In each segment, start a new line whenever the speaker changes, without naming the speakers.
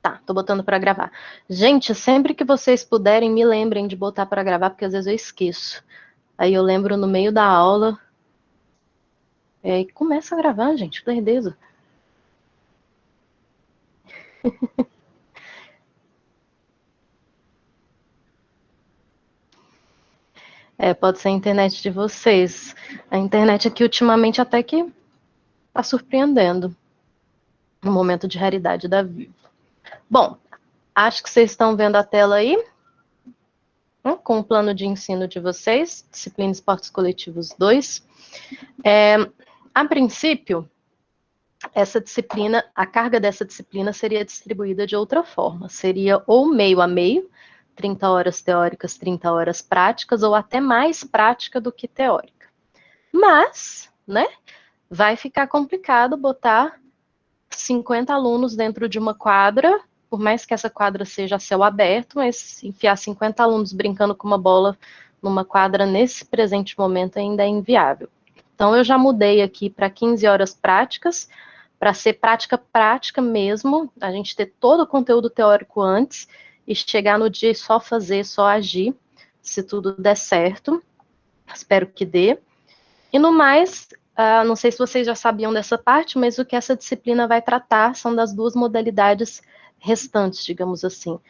Tá, tô botando para gravar. Gente, sempre que vocês puderem, me lembrem de botar para gravar, porque às vezes eu esqueço. Aí eu lembro no meio da aula. E começa a gravar, gente, que lerdeza. Pode ser a internet de vocês. A internet aqui ultimamente até que tá surpreendendo no momento de raridade da vida. Bom, acho que vocês estão vendo a tela aí, com o plano de ensino de vocês, disciplina Esportes Coletivos 2. A princípio, essa disciplina, a carga dessa disciplina seria distribuída de outra forma. Seria ou meio a meio, 30 horas teóricas, 30 horas práticas, ou até mais prática do que teórica. Mas, né, vai ficar complicado botar 50 alunos dentro de uma quadra, por mais que essa quadra seja a céu aberto, mas enfiar 50 alunos brincando com uma bola numa quadra nesse presente momento ainda é inviável. Então, eu já mudei aqui para 15 horas práticas, para ser prática mesmo, a gente ter todo o conteúdo teórico antes e chegar no dia e só fazer, só agir, se tudo der certo. Espero que dê. E no mais, não sei se vocês já sabiam dessa parte, mas o que essa disciplina vai tratar são das duas modalidades restantes, digamos assim,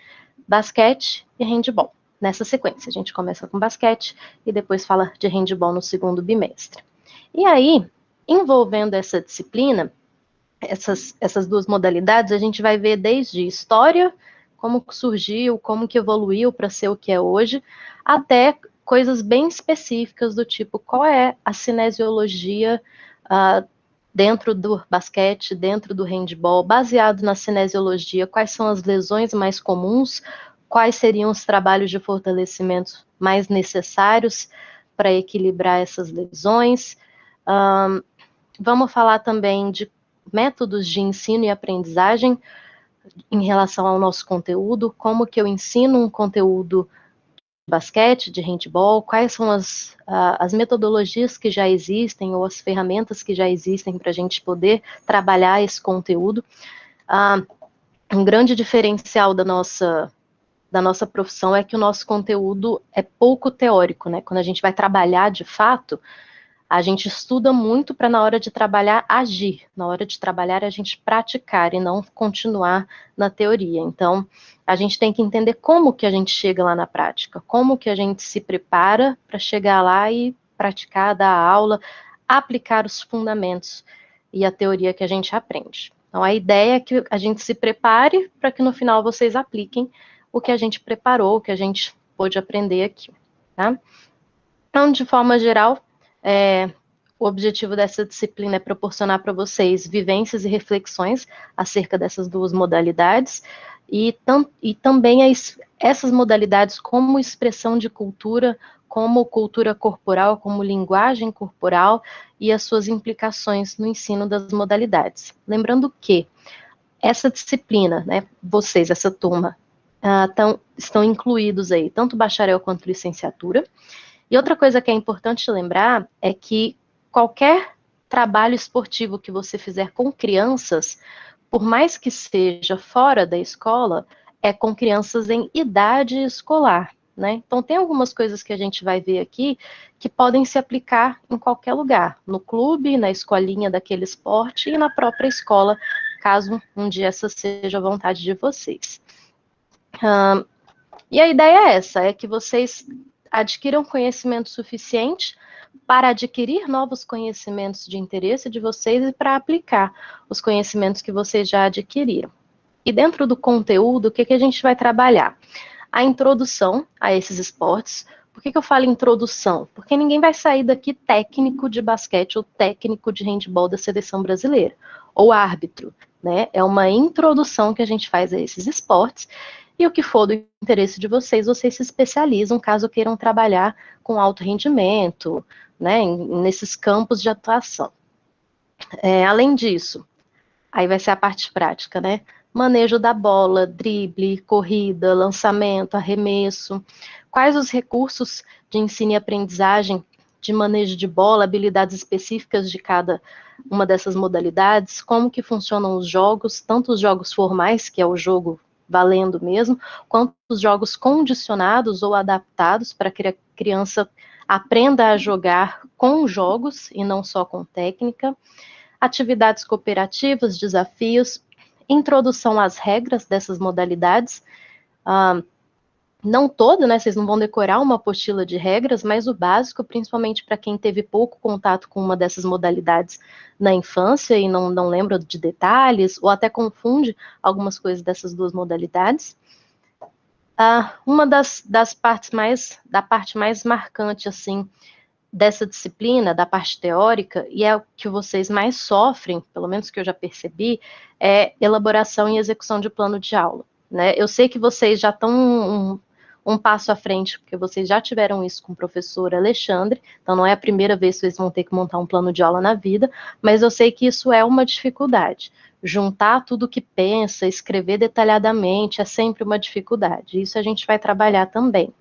basquete e handebol. Nessa sequência, a gente começa com basquete e depois fala de handebol no segundo bimestre. E aí, envolvendo essa disciplina, essas duas modalidades, a gente vai ver desde história, como surgiu, como que evoluiu para ser o que é hoje, até coisas bem específicas do tipo, qual é a cinesiologia dentro do basquete, dentro do handball, baseado na cinesiologia, quais são as lesões mais comuns, quais seriam os trabalhos de fortalecimento mais necessários para equilibrar essas lesões. Vamos falar também de métodos de ensino e aprendizagem em relação ao nosso conteúdo, como que eu ensino um conteúdo de basquete, de handball, quais são as metodologias que já existem ou as ferramentas que já existem para a gente poder trabalhar esse conteúdo. Um grande diferencial da nossa profissão é que o nosso conteúdo é pouco teórico, né? Quando a gente vai trabalhar de fato, a gente estuda muito para, na hora de trabalhar, agir. Na hora de trabalhar, a gente praticar e não continuar na teoria. Então, a gente tem que entender como que a gente chega lá na prática, como que a gente se prepara para chegar lá e praticar, dar aula, aplicar os fundamentos e a teoria que a gente aprende. Então, a ideia é que a gente se prepare para que no final vocês apliquem o que a gente preparou, o que a gente pôde aprender aqui, tá? Então, de forma geral, o objetivo dessa disciplina é proporcionar para vocês vivências e reflexões acerca dessas duas modalidades e também essas modalidades como expressão de cultura, como cultura corporal, como linguagem corporal e as suas implicações no ensino das modalidades. Lembrando que essa disciplina, né, vocês, essa turma, estão incluídos aí, tanto bacharel quanto licenciatura. E outra coisa que é importante lembrar é que qualquer trabalho esportivo que você fizer com crianças, por mais que seja fora da escola, é com crianças em idade escolar, né? Então tem algumas coisas que a gente vai ver aqui que podem se aplicar em qualquer lugar, no clube, na escolinha daquele esporte e na própria escola, caso um dia essa seja a vontade de vocês. E a ideia é essa, é que vocês adquiram conhecimento suficiente para adquirir novos conhecimentos de interesse de vocês e para aplicar os conhecimentos que vocês já adquiriram. E dentro do conteúdo, o que a gente vai trabalhar? A introdução a esses esportes. Por que eu falo introdução? Porque ninguém vai sair daqui técnico de basquete ou técnico de handebol da seleção brasileira, ou árbitro, né? É uma introdução que a gente faz a esses esportes, e o que for do interesse de vocês, vocês se especializam caso queiram trabalhar com alto rendimento, né, nesses campos de atuação. Além disso, aí vai ser a parte prática, né? Manejo da bola, drible, corrida, lançamento, arremesso. Quais os recursos de ensino e aprendizagem de manejo de bola, habilidades específicas de cada uma dessas modalidades, como que funcionam os jogos, tanto os jogos formais, que é o jogo valendo mesmo, quanto os jogos condicionados ou adaptados para que a criança aprenda a jogar com jogos e não só com técnica, atividades cooperativas, desafios, introdução às regras dessas modalidades, não todo, né, vocês não vão decorar uma apostila de regras, mas o básico, principalmente para quem teve pouco contato com uma dessas modalidades na infância e não lembra de detalhes, ou até confunde algumas coisas dessas duas modalidades. Uma da parte mais marcante, assim, dessa disciplina, da parte teórica, e é o que vocês mais sofrem, pelo menos que eu já percebi, é elaboração e execução de plano de aula. Né? Eu sei que vocês já estão um passo à frente, porque vocês já tiveram isso com o professor Alexandre, então não é a primeira vez que vocês vão ter que montar um plano de aula na vida, mas eu sei que isso é uma dificuldade. Juntar tudo que pensa, escrever detalhadamente, é sempre uma dificuldade. Isso a gente vai trabalhar também.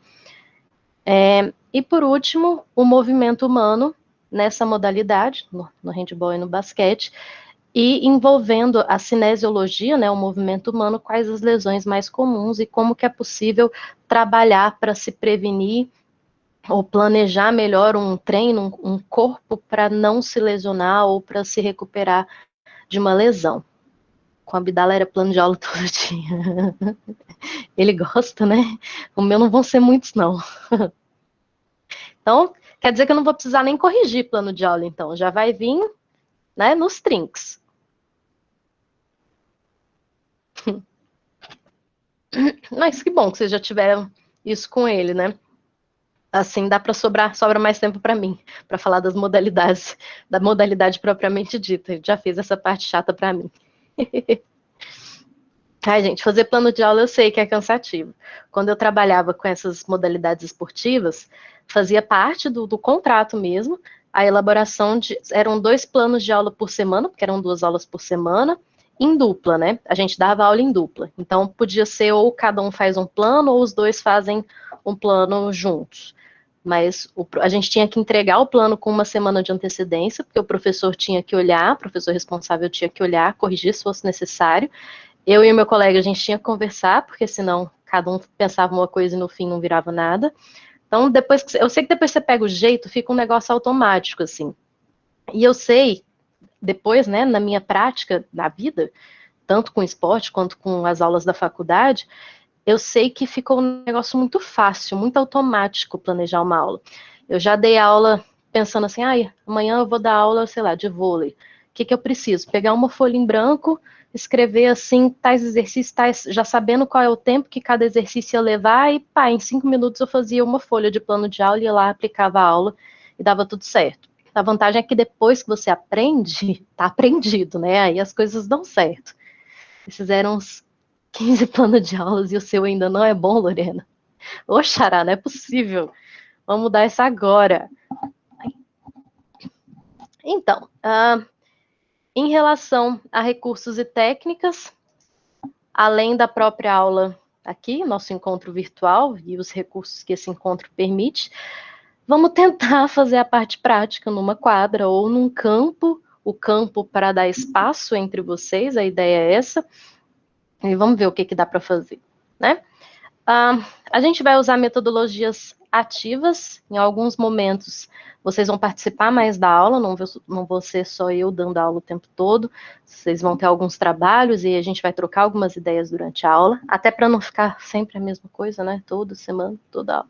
E por último, o movimento humano nessa modalidade, no handebol e no basquete, e envolvendo a cinesiologia, né, o movimento humano, quais as lesões mais comuns e como que é possível trabalhar para se prevenir ou planejar melhor um treino, um corpo para não se lesionar ou para se recuperar de uma lesão. Com a Abdala era plano de aula todo dia. Ele gosta, né? O meu não vão ser muitos, não. Então, quer dizer que eu não vou precisar nem corrigir plano de aula, então. Já vai vir, né, nos trinks. Mas que bom que vocês já tiveram isso com ele, né? Assim dá para sobra mais tempo para mim, para falar das modalidades, da modalidade propriamente dita. Ele já fez essa parte chata para mim. Ai, gente, fazer plano de aula eu sei que é cansativo. Quando eu trabalhava com essas modalidades esportivas, fazia parte do contrato mesmo, a elaboração eram 2 planos de aula por semana, porque eram 2 aulas por semana, em dupla, né? A gente dava aula em dupla. Então, podia ser ou cada um faz um plano, ou os 2 fazem um plano juntos. Mas a gente tinha que entregar o plano com uma semana de antecedência, porque o professor tinha que olhar, o professor responsável tinha que olhar, corrigir se fosse necessário. Eu e o meu colega, a gente tinha que conversar, porque senão cada um pensava uma coisa e no fim não virava nada. Então, eu sei que depois você pega o jeito, fica um negócio automático, assim. E eu sei, depois, né, na minha prática, na vida, tanto com esporte quanto com as aulas da faculdade, eu sei que ficou um negócio muito fácil, muito automático planejar uma aula. Eu já dei aula pensando assim, amanhã eu vou dar aula, sei lá, de vôlei. O que eu preciso? Pegar uma folha em branco, escrever assim, tais exercícios, já sabendo qual é o tempo que cada exercício ia levar, e pá, em 5 minutos eu fazia uma folha de plano de aula, ia lá, aplicava a aula e dava tudo certo. A vantagem é que depois que você aprende, tá aprendido, né? Aí as coisas dão certo. Eles fizeram uns 15 planos de aulas e o seu ainda não é bom, Lorena? Ô, xará, não é possível. Vamos mudar isso agora. Então, em relação a recursos e técnicas, além da própria aula aqui, nosso encontro virtual e os recursos que esse encontro permite, vamos tentar fazer a parte prática numa quadra ou num campo, o campo para dar espaço entre vocês, a ideia é essa, e vamos ver o que dá para fazer, né? A gente vai usar metodologias ativas, em alguns momentos vocês vão participar mais da aula, não vou ser só eu dando aula o tempo todo, vocês vão ter alguns trabalhos e a gente vai trocar algumas ideias durante a aula, até para não ficar sempre a mesma coisa, né, toda semana, toda aula.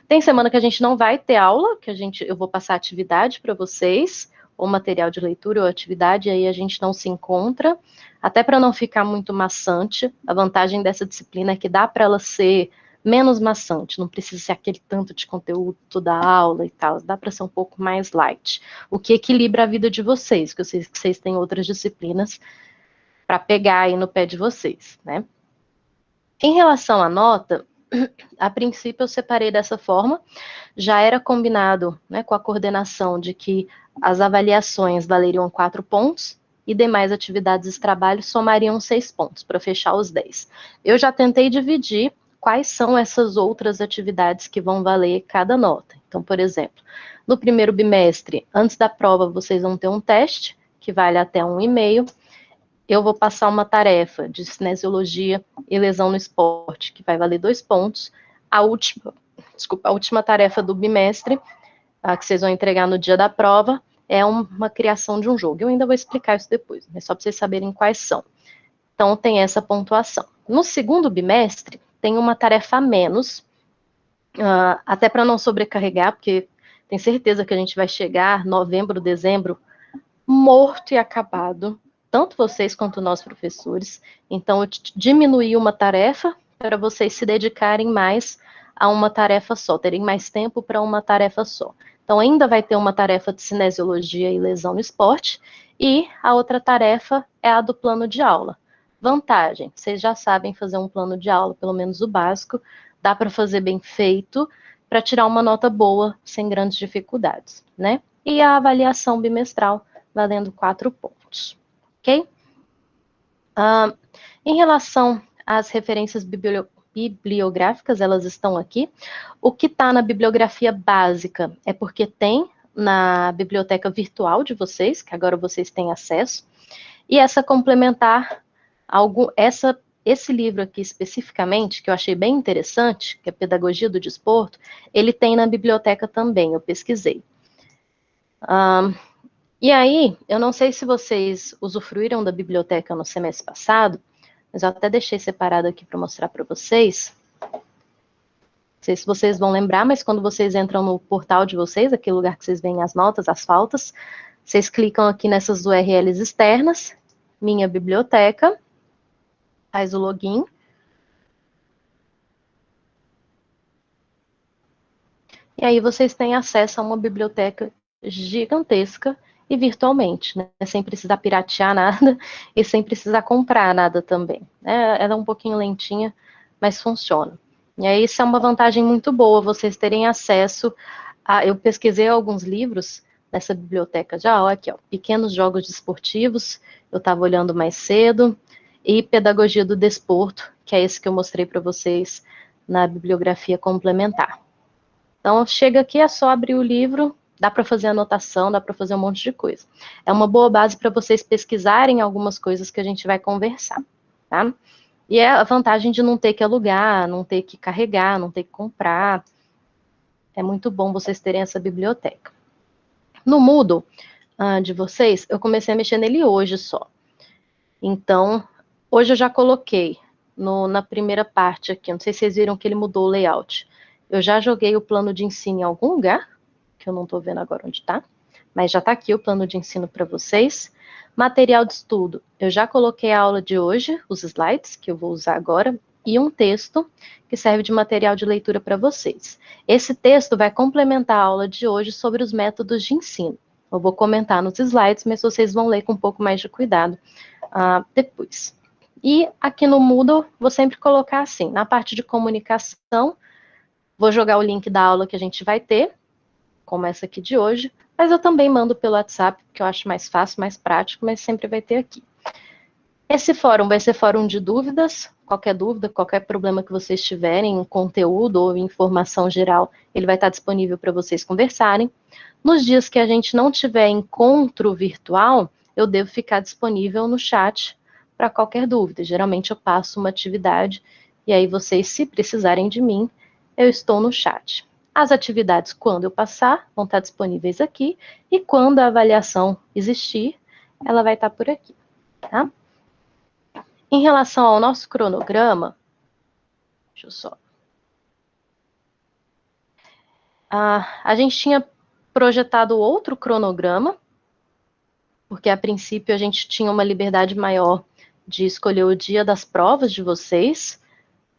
Tem semana que a gente não vai ter aula, que eu vou passar atividade para vocês, ou material de leitura ou atividade, aí a gente não se encontra, até para não ficar muito maçante. A vantagem dessa disciplina é que dá para ela ser menos maçante, não precisa ser aquele tanto de conteúdo toda aula e tal, dá para ser um pouco mais light, o que equilibra a vida de vocês, que eu sei que vocês têm outras disciplinas para pegar aí no pé de vocês, né? Em relação à nota, a princípio eu separei dessa forma, já era combinado, né, com a coordenação de que as avaliações valeriam 4 pontos e demais atividades de trabalho somariam 6 pontos, para fechar os 10. Eu já tentei dividir quais são essas outras atividades que vão valer cada nota. Então, por exemplo, No primeiro bimestre, antes da prova, vocês vão ter um teste, que vale até 1,5. Eu vou passar uma tarefa de cinesiologia e lesão no esporte, que vai valer 2 pontos. A última tarefa do bimestre, que vocês vão entregar no dia da prova, é uma criação de um jogo. Eu ainda vou explicar isso depois, mas só para vocês saberem quais são. Então, tem essa pontuação. No segundo bimestre, tem uma tarefa a menos, até para não sobrecarregar, porque tenho certeza que a gente vai chegar novembro, dezembro, morto e acabado, tanto vocês quanto nós professores. Então, eu diminuí uma tarefa para vocês se dedicarem mais a uma tarefa só, terem mais tempo para uma tarefa só. Então, ainda vai ter uma tarefa de cinesiologia e lesão no esporte, e a outra tarefa é a do plano de aula. Vantagem, vocês já sabem fazer um plano de aula, pelo menos o básico, dá para fazer bem feito, para tirar uma nota boa, sem grandes dificuldades, né? E a avaliação bimestral, valendo 4 pontos, ok? Em relação às referências bibliográficas, elas estão aqui. O que está na bibliografia básica é porque tem na biblioteca virtual de vocês, que agora vocês têm acesso, e essa complementar, esse livro aqui especificamente, que eu achei bem interessante, que é Pedagogia do Desporto, ele tem na biblioteca também, eu pesquisei. E aí, eu não sei se vocês usufruíram da biblioteca no semestre passado, mas eu até deixei separado aqui para mostrar para vocês. Não sei se vocês vão lembrar, mas quando vocês entram no portal de vocês, aquele lugar que vocês veem as notas, as faltas, vocês clicam aqui nessas URLs externas, minha biblioteca, faz o login. E aí vocês têm acesso a uma biblioteca gigantesca e virtualmente, né? Sem precisar piratear nada e sem precisar comprar nada também. Ela é um pouquinho lentinha, mas funciona. E aí isso é uma vantagem muito boa, vocês terem acesso a... Eu pesquisei alguns livros nessa biblioteca já, ó, aqui, ó, Pequenos Jogos Desportivos, eu estava olhando mais cedo, e Pedagogia do Desporto, que é esse que eu mostrei para vocês na bibliografia complementar. Então, chega aqui, é só abrir o livro, dá para fazer anotação, dá para fazer um monte de coisa. É uma boa base para vocês pesquisarem algumas coisas que a gente vai conversar, tá? E é a vantagem de não ter que alugar, não ter que carregar, não ter que comprar. É muito bom vocês terem essa biblioteca. No Moodle de vocês, eu comecei a mexer nele hoje só. Então, hoje eu já coloquei na primeira parte aqui, não sei se vocês viram que ele mudou o layout. Eu já joguei o plano de ensino em algum lugar, que eu não estou vendo agora onde está, mas já está aqui o plano de ensino para vocês. Material de estudo, eu já coloquei a aula de hoje, os slides, que eu vou usar agora, e um texto que serve de material de leitura para vocês. Esse texto vai complementar a aula de hoje sobre os métodos de ensino. Eu vou comentar nos slides, mas vocês vão ler com um pouco mais de cuidado depois. E aqui no Moodle, vou sempre colocar assim, na parte de comunicação, vou jogar o link da aula que a gente vai ter, como essa aqui de hoje, mas eu também mando pelo WhatsApp, porque eu acho mais fácil, mais prático, mas sempre vai ter aqui. Esse fórum vai ser fórum de dúvidas, qualquer dúvida, qualquer problema que vocês tiverem, em conteúdo ou informação geral, ele vai estar disponível para vocês conversarem. Nos dias que a gente não tiver encontro virtual, eu devo ficar disponível no chat para qualquer dúvida. Geralmente eu passo uma atividade e aí vocês, se precisarem de mim, eu estou no chat. As atividades, quando eu passar, vão estar disponíveis aqui e quando a avaliação existir, ela vai estar por aqui, tá? Em relação ao nosso cronograma, deixa eu só... a gente tinha projetado outro cronograma, porque a princípio a gente tinha uma liberdade maior de escolher o dia das provas de vocês,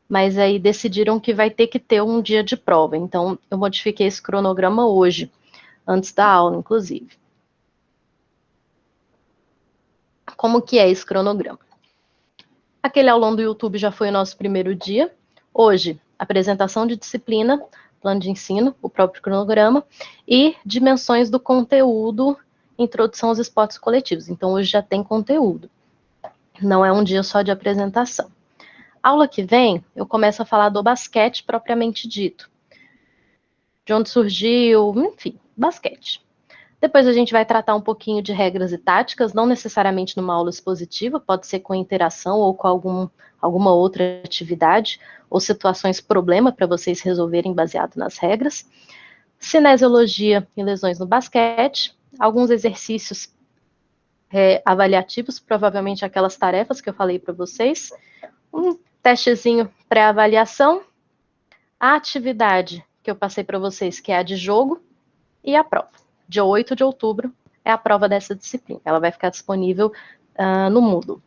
mas aí decidiram que vai ter que ter um dia de prova, então eu modifiquei esse cronograma hoje, antes da aula, inclusive. Como que é esse cronograma? Aquele aulão do YouTube já foi o nosso primeiro dia. Hoje, apresentação de disciplina, plano de ensino, o próprio cronograma, e dimensões do conteúdo, introdução aos esportes coletivos. Então, hoje já tem conteúdo. Não é um dia só de apresentação. Aula que vem, eu começo a falar do basquete propriamente dito. De onde surgiu, enfim, basquete. Depois a gente vai tratar um pouquinho de regras e táticas, não necessariamente numa aula expositiva, pode ser com interação ou com alguma outra atividade ou situações problema para vocês resolverem baseado nas regras. Cinesiologia e lesões no basquete, alguns exercícios avaliativos, provavelmente aquelas tarefas que eu falei para vocês, um testezinho pré-avaliação, a atividade que eu passei para vocês, que é a de jogo, e a prova. Dia 8 de outubro é a prova dessa disciplina. Ela vai ficar disponível no Moodle.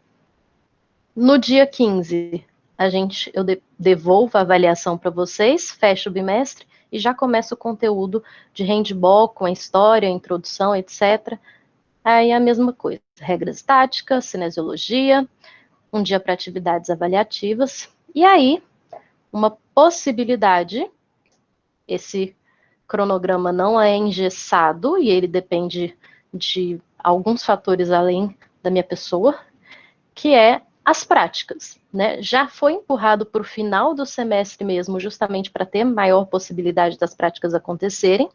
No dia 15, eu devolvo a avaliação para vocês, fecho o bimestre e já começa o conteúdo de handball, com a história, a introdução, etc. Aí a mesma coisa, regras táticas, cinesiologia, um dia para atividades avaliativas. E aí, uma possibilidade, esse cronograma não é engessado e ele depende de alguns fatores além da minha pessoa, que é as práticas, né? Já foi empurrado para o final do semestre mesmo, justamente para ter maior possibilidade das práticas acontecerem,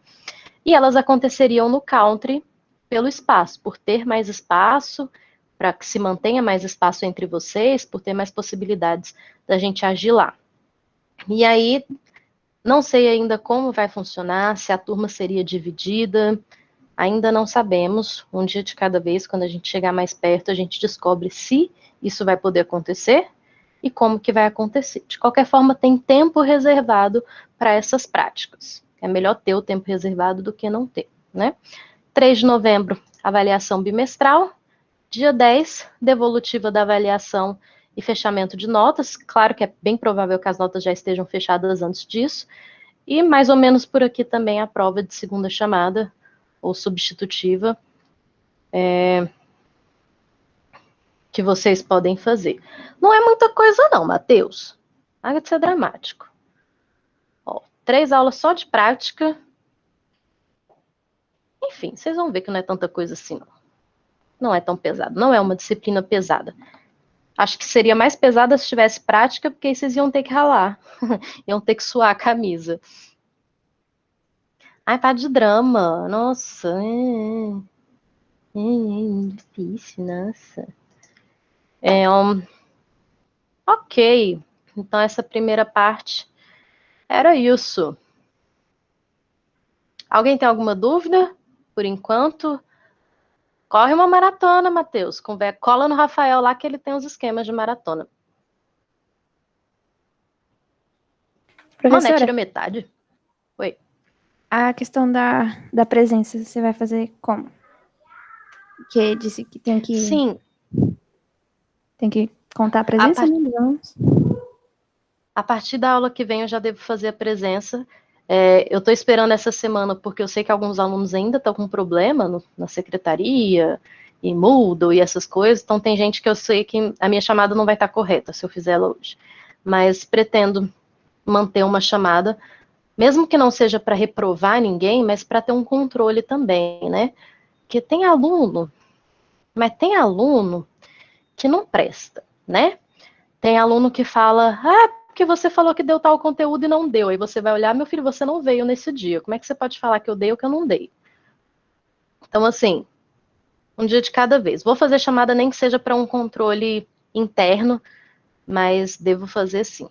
e elas aconteceriam no country pelo espaço, por ter mais espaço, para que se mantenha mais espaço entre vocês, por ter mais possibilidades da gente agir lá. E aí, não sei ainda como vai funcionar, se a turma seria dividida, ainda não sabemos. Um dia de cada vez, quando a gente chegar mais perto, a gente descobre se isso vai poder acontecer e como que vai acontecer. De qualquer forma, tem tempo reservado para essas práticas. É melhor ter o tempo reservado do que não ter, né? 3 de novembro, avaliação bimestral. Dia 10, devolutiva da avaliação e fechamento de notas. Claro que é bem provável que as notas já estejam fechadas antes disso. E mais ou menos por aqui também a prova de segunda chamada, ou substitutiva, que vocês podem fazer. Não é muita coisa não, Matheus. Nada de ser dramático. Ó, 3 aulas só de prática. Enfim, vocês vão ver que não é tanta coisa assim, não. Não é tão pesado, não é uma disciplina pesada. Acho que seria mais pesada se tivesse prática, porque aí vocês iam ter que ralar. Iam ter que suar a camisa. Ai, tá de drama. Nossa. Difícil, nossa. Ok. Então, essa primeira parte era isso. Alguém tem alguma dúvida? Por enquanto, corre uma maratona, Matheus. Cola no Rafael lá que ele tem os esquemas de maratona. Mané,
Professora,
tira metade. Oi.
a questão da presença, você vai fazer como? Porque disse que
Sim.
tem que contar a presença, né?
A partir da aula que vem eu já devo fazer a presença. Eu estou esperando essa semana porque eu sei que alguns alunos ainda estão com problema na secretaria e Moodle e essas coisas. Então tem gente que eu sei que a minha chamada não vai estar correta se eu fizer ela hoje. Mas pretendo manter uma chamada, mesmo que não seja para reprovar ninguém, mas para ter um controle também, né? Porque tem aluno, mas tem aluno que não presta, né? Tem aluno que fala, porque você falou que deu tal conteúdo e não deu. Aí você vai olhar, meu filho, você não veio nesse dia. Como é que você pode falar que eu dei ou que eu não dei? Então, assim, um dia de cada vez. Vou fazer chamada nem que seja para um controle interno, mas devo fazer sim.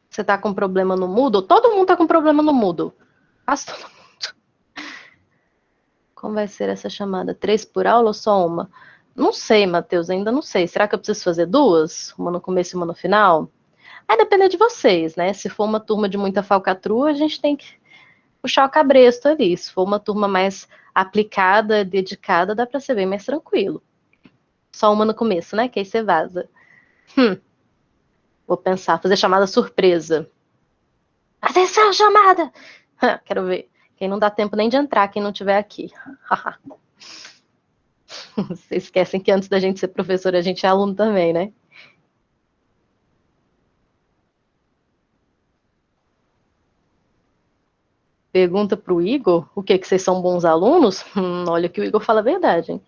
Você está com problema no Moodle? Todo mundo está com problema no Moodle. Quase todo mundo. Como vai ser essa chamada? 3 por aula ou só uma? Não sei, Matheus, ainda não sei. Será que eu preciso fazer 2? Uma no começo e uma no final? Aí depende de vocês, né? Se for uma turma de muita falcatrua, a gente tem que puxar o cabresto ali. Se for uma turma mais aplicada, dedicada, dá para ser bem mais tranquilo. Só uma no começo, né? Que aí você vaza. Vou pensar, fazer chamada surpresa. Atenção, chamada! Quero ver. Quem não dá tempo nem de entrar, quem não tiver aqui. Vocês esquecem que antes da gente ser professor, a gente é aluno também, né? Pergunta para o Igor o que vocês são bons alunos? Olha que o Igor fala a verdade, hein?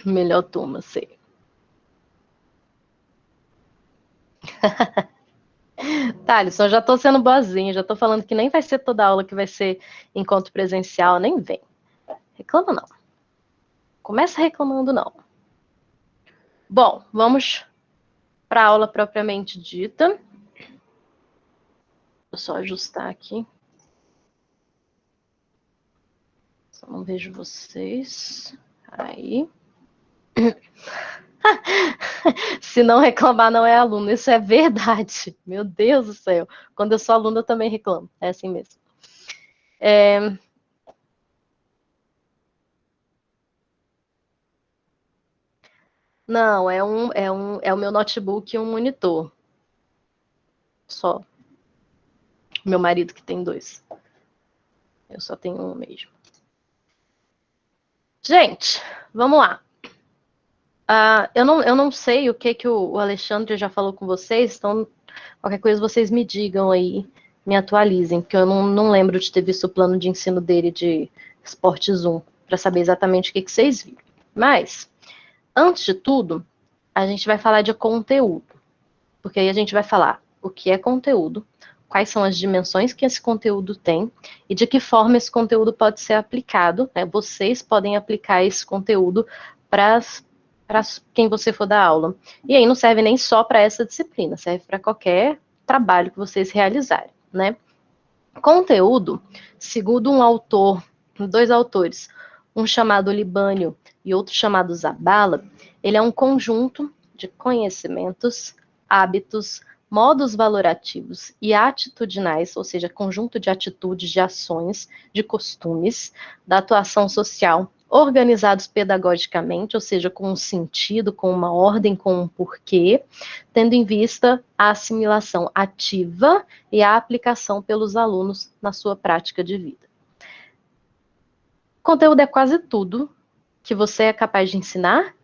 Melhor turma, sei. Tá, Alisson, já tô sendo boazinha, já tô falando que nem vai ser toda aula que vai ser encontro presencial, nem vem. Reclama não. Começa reclamando não. Bom, vamos para a aula propriamente dita. Vou só ajustar aqui. Só não vejo vocês. Aí. Se não reclamar, não é aluno. Isso é verdade. Meu Deus do céu. Quando eu sou aluna, eu também reclamo. É assim mesmo. Não, é o meu notebook e um monitor. Só. Meu marido que tem 2. Eu só tenho um mesmo. Gente, vamos lá. Eu não sei o que o Alexandre já falou com vocês, então qualquer coisa vocês me digam aí, me atualizem, porque eu não lembro de ter visto o plano de ensino dele de Esporte Zoom, para saber exatamente o que vocês viram. Mas, antes de tudo, a gente vai falar de conteúdo, porque aí a gente vai falar o que é conteúdo, quais são as dimensões que esse conteúdo tem e de que forma esse conteúdo pode ser aplicado, né? Vocês podem aplicar esse conteúdo para quem você for dar aula. E aí não serve nem só para essa disciplina, serve para qualquer trabalho que vocês realizarem, né? Conteúdo, segundo um autor, 2 autores, um chamado Libânio e outro chamado Zabala, ele é um conjunto de conhecimentos, hábitos, modos valorativos e atitudinais, ou seja, conjunto de atitudes, de ações, de costumes, da atuação social, organizados pedagogicamente, ou seja, com um sentido, com uma ordem, com um porquê, tendo em vista a assimilação ativa e a aplicação pelos alunos na sua prática de vida. Conteúdo é quase tudo que você é capaz de ensinar,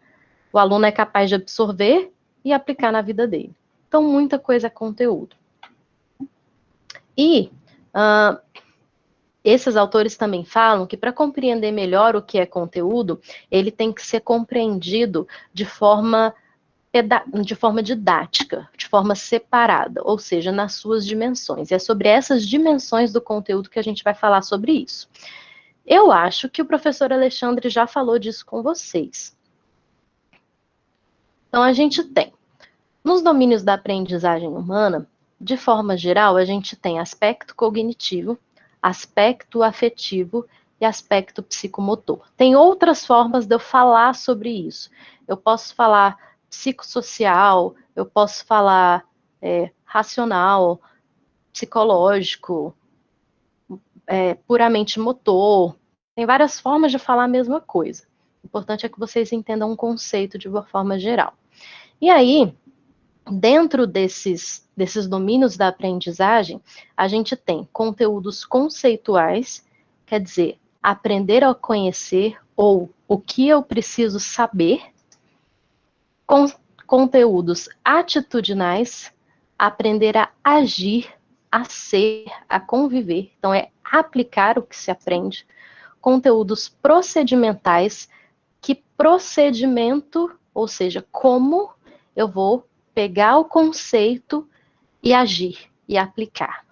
o aluno é capaz de absorver e aplicar na vida dele. Então, muita coisa é conteúdo. E esses autores também falam que para compreender melhor o que é conteúdo, ele tem que ser compreendido de forma didática, de forma separada, ou seja, nas suas dimensões. E é sobre essas dimensões do conteúdo que a gente vai falar sobre isso. Eu acho que o professor Alexandre já falou disso com vocês. Então, a gente tem, nos domínios da aprendizagem humana, de forma geral, a gente tem aspecto cognitivo, aspecto afetivo e aspecto psicomotor. Tem outras formas de eu falar sobre isso. Eu posso falar psicossocial, eu posso falar racional, psicológico, puramente motor. Tem várias formas de falar a mesma coisa. O importante é que vocês entendam um conceito de uma forma geral. E aí, dentro desses domínios da aprendizagem, a gente tem conteúdos conceituais, quer dizer, aprender a conhecer ou o que eu preciso saber, conteúdos atitudinais, aprender a agir, a ser, a conviver, então é aplicar o que se aprende, conteúdos procedimentais, que procedimento, ou seja, como eu vou pegar o conceito e agir e aplicar.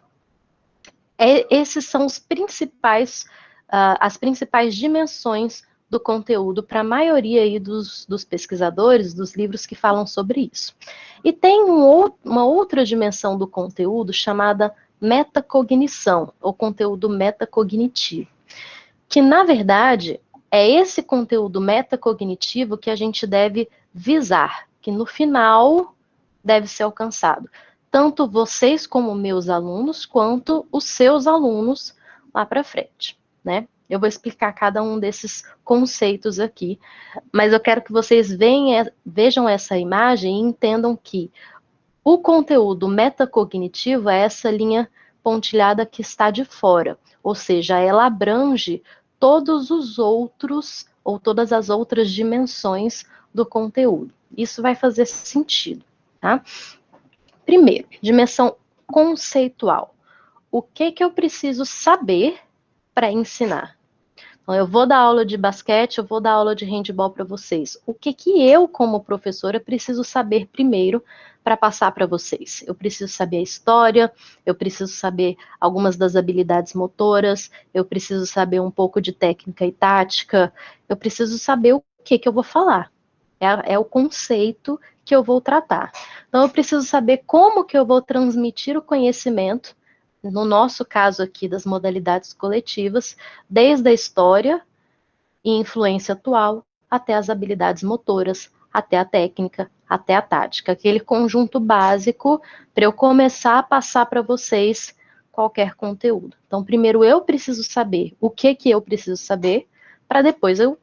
Esses são os principais, as principais dimensões do conteúdo para a maioria aí dos pesquisadores, dos livros que falam sobre isso. E tem uma outra dimensão do conteúdo chamada metacognição, ou conteúdo metacognitivo, que, na verdade, é esse conteúdo metacognitivo que a gente deve visar, que no final deve ser alcançado. Tanto vocês como meus alunos, quanto os seus alunos lá para frente, né? Eu vou explicar cada um desses conceitos aqui, mas eu quero que vocês vejam essa imagem e entendam que o conteúdo metacognitivo é essa linha pontilhada que está de fora, ou seja, ela abrange todos os outros ou todas as outras dimensões do conteúdo. Isso vai fazer sentido, tá? Primeiro, dimensão conceitual. O que eu preciso saber para ensinar? Então, eu vou dar aula de basquete, eu vou dar aula de handebol para vocês. O que que eu, como professora, preciso saber primeiro para passar para vocês? Eu preciso saber a história, eu preciso saber algumas das habilidades motoras, eu preciso saber um pouco de técnica e tática, eu preciso saber o que eu vou falar. É o conceito que eu vou tratar. Então, eu preciso saber como que eu vou transmitir o conhecimento, no nosso caso aqui das modalidades coletivas, desde a história e influência atual até as habilidades motoras, até a técnica, até a tática, aquele conjunto básico para eu começar a passar para vocês qualquer conteúdo. Então, primeiro eu preciso saber o que eu preciso saber, para depois eu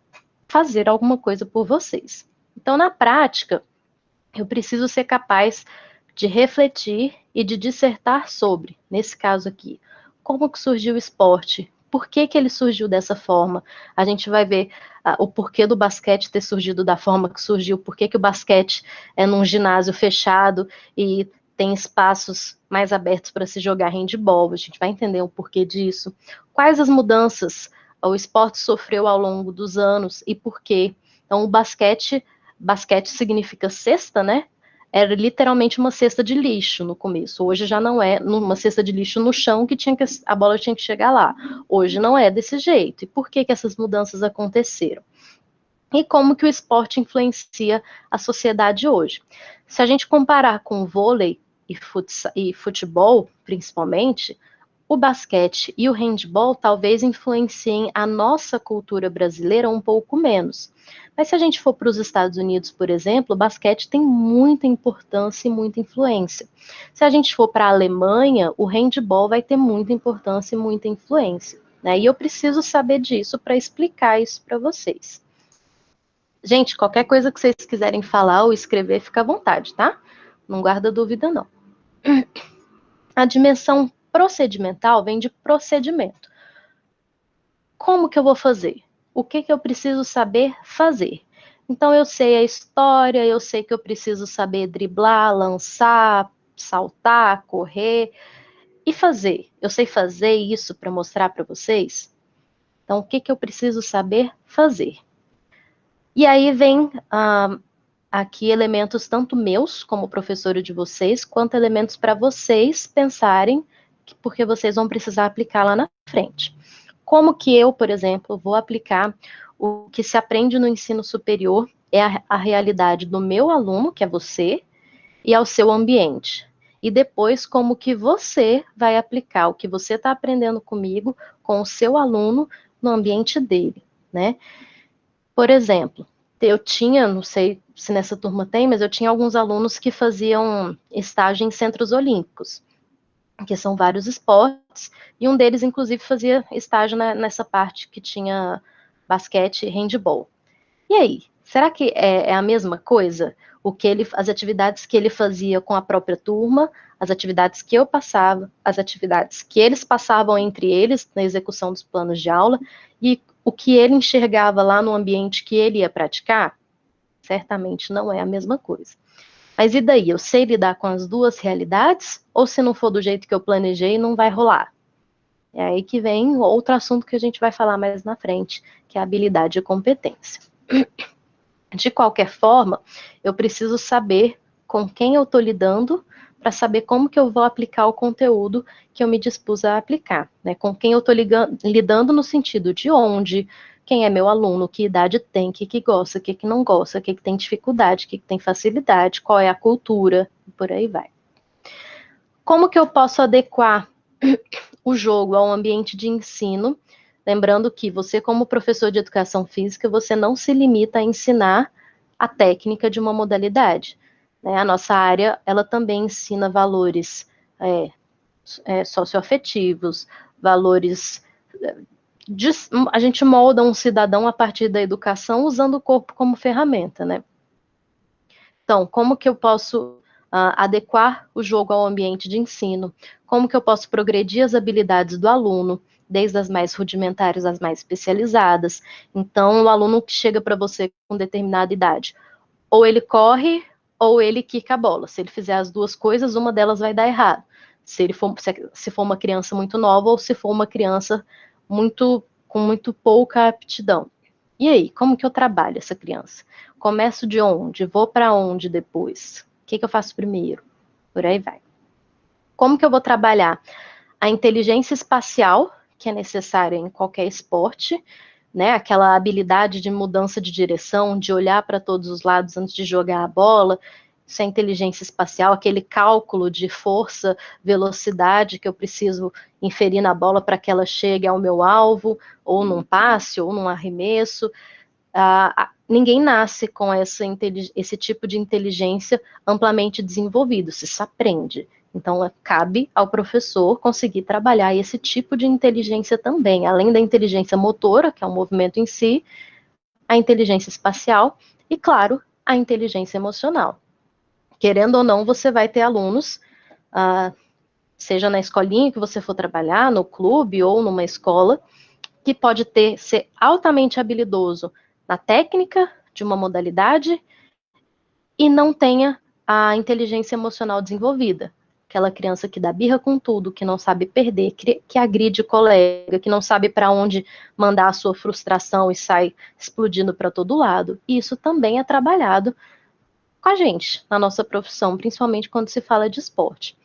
fazer alguma coisa por vocês. Então, na prática, eu preciso ser capaz de refletir e de dissertar sobre, nesse caso aqui, como que surgiu o esporte, por que ele surgiu dessa forma. A gente vai ver o porquê do basquete ter surgido da forma que surgiu, por que o basquete é num ginásio fechado e tem espaços mais abertos para se jogar handball, a gente vai entender o porquê disso. Quais as mudanças o esporte sofreu ao longo dos anos e por quê. Então, o basquete significa cesta, né? Era literalmente uma cesta de lixo no começo. Hoje já não é uma cesta de lixo no chão que a bola tinha que chegar lá. Hoje não é desse jeito. E por que essas mudanças aconteceram? E como que o esporte influencia a sociedade hoje? Se a gente comparar com o vôlei e futebol, principalmente, o basquete e o handball talvez influenciem a nossa cultura brasileira um pouco menos. Mas se a gente for para os Estados Unidos, por exemplo, o basquete tem muita importância e muita influência. Se a gente for para a Alemanha, o handball vai ter muita importância e muita influência. Né? E eu preciso saber disso para explicar isso para vocês. Gente, qualquer coisa que vocês quiserem falar ou escrever, fica à vontade, tá? Não guarda dúvida, não. A dimensão procedimental vem de procedimento. Como que eu vou fazer? O que eu preciso saber fazer? Então, eu sei a história, eu sei que eu preciso saber driblar, lançar, saltar, correr e fazer. Eu sei fazer isso para mostrar para vocês? Então, o que eu preciso saber fazer? E aí vem aqui elementos tanto meus, como professora de vocês, quanto elementos para vocês pensarem, porque vocês vão precisar aplicar lá na frente. Como que eu, por exemplo, vou aplicar o que se aprende no ensino superior é a realidade do meu aluno, que é você, e ao seu ambiente. E depois, como que você vai aplicar o que você está aprendendo comigo com o seu aluno no ambiente dele, né? Por exemplo, eu tinha, não sei se nessa turma tem, mas eu tinha alguns alunos que faziam estágio em centros olímpicos, que são vários esportes, e um deles, inclusive, fazia estágio nessa parte que tinha basquete e handball. E aí, será que é a mesma coisa? As atividades que ele fazia com a própria turma, as atividades que eu passava, as atividades que eles passavam entre eles na execução dos planos de aula, e o que ele enxergava lá no ambiente que ele ia praticar? Certamente não é a mesma coisa. Mas e daí? Eu sei lidar com as duas realidades? Ou se não for do jeito que eu planejei, não vai rolar? É aí que vem outro assunto que a gente vai falar mais na frente, que é a habilidade e competência. De qualquer forma, eu preciso saber com quem eu estou lidando para saber como que eu vou aplicar o conteúdo que eu me dispus a aplicar, né? Com quem eu estou lidando no sentido de onde, quem é meu aluno, que idade tem, o que gosta, o que não gosta, o que tem dificuldade, o que tem facilidade, qual é a cultura, e por aí vai. Como que eu posso adequar o jogo ao ambiente de ensino? Lembrando que você, como professor de educação física, você não se limita a ensinar a técnica de uma modalidade. Né? A nossa área, ela também ensina valores socioafetivos, valores... a gente molda um cidadão a partir da educação usando o corpo como ferramenta, né? Então, como que eu posso adequar o jogo ao ambiente de ensino? Como que eu posso progredir as habilidades do aluno, desde as mais rudimentares às mais especializadas? Então, o aluno que chega para você com determinada idade, ou ele corre, ou ele quica a bola. Se ele fizer as duas coisas, uma delas vai dar errado. Se for uma criança muito nova, ou se for uma criança muito com muito pouca aptidão. E aí, como que eu trabalho essa criança? Começo de onde? Vou para onde depois? O que eu faço primeiro? Por aí vai. Como que eu vou trabalhar a inteligência espacial, que é necessária em qualquer esporte, né? Aquela habilidade de mudança de direção, de olhar para todos os lados antes de jogar a bola. Isso é inteligência espacial, aquele cálculo de força, velocidade que eu preciso inferir na bola para que ela chegue ao meu alvo, ou num passe, ou num arremesso. Ninguém nasce com esse tipo de inteligência amplamente desenvolvido, se aprende. Então, cabe ao professor conseguir trabalhar esse tipo de inteligência também, além da inteligência motora, que é o movimento em si, a inteligência espacial e, claro, a inteligência emocional. Querendo ou não, você vai ter alunos, seja na escolinha que você for trabalhar, no clube ou numa escola, que pode ser altamente habilidoso na técnica de uma modalidade e não tenha a inteligência emocional desenvolvida. Aquela criança que dá birra com tudo, que não sabe perder, que agride o colega, que não sabe para onde mandar a sua frustração e sai explodindo para todo lado. Isso também é trabalhado com a gente, na nossa profissão, principalmente quando se fala de esporte.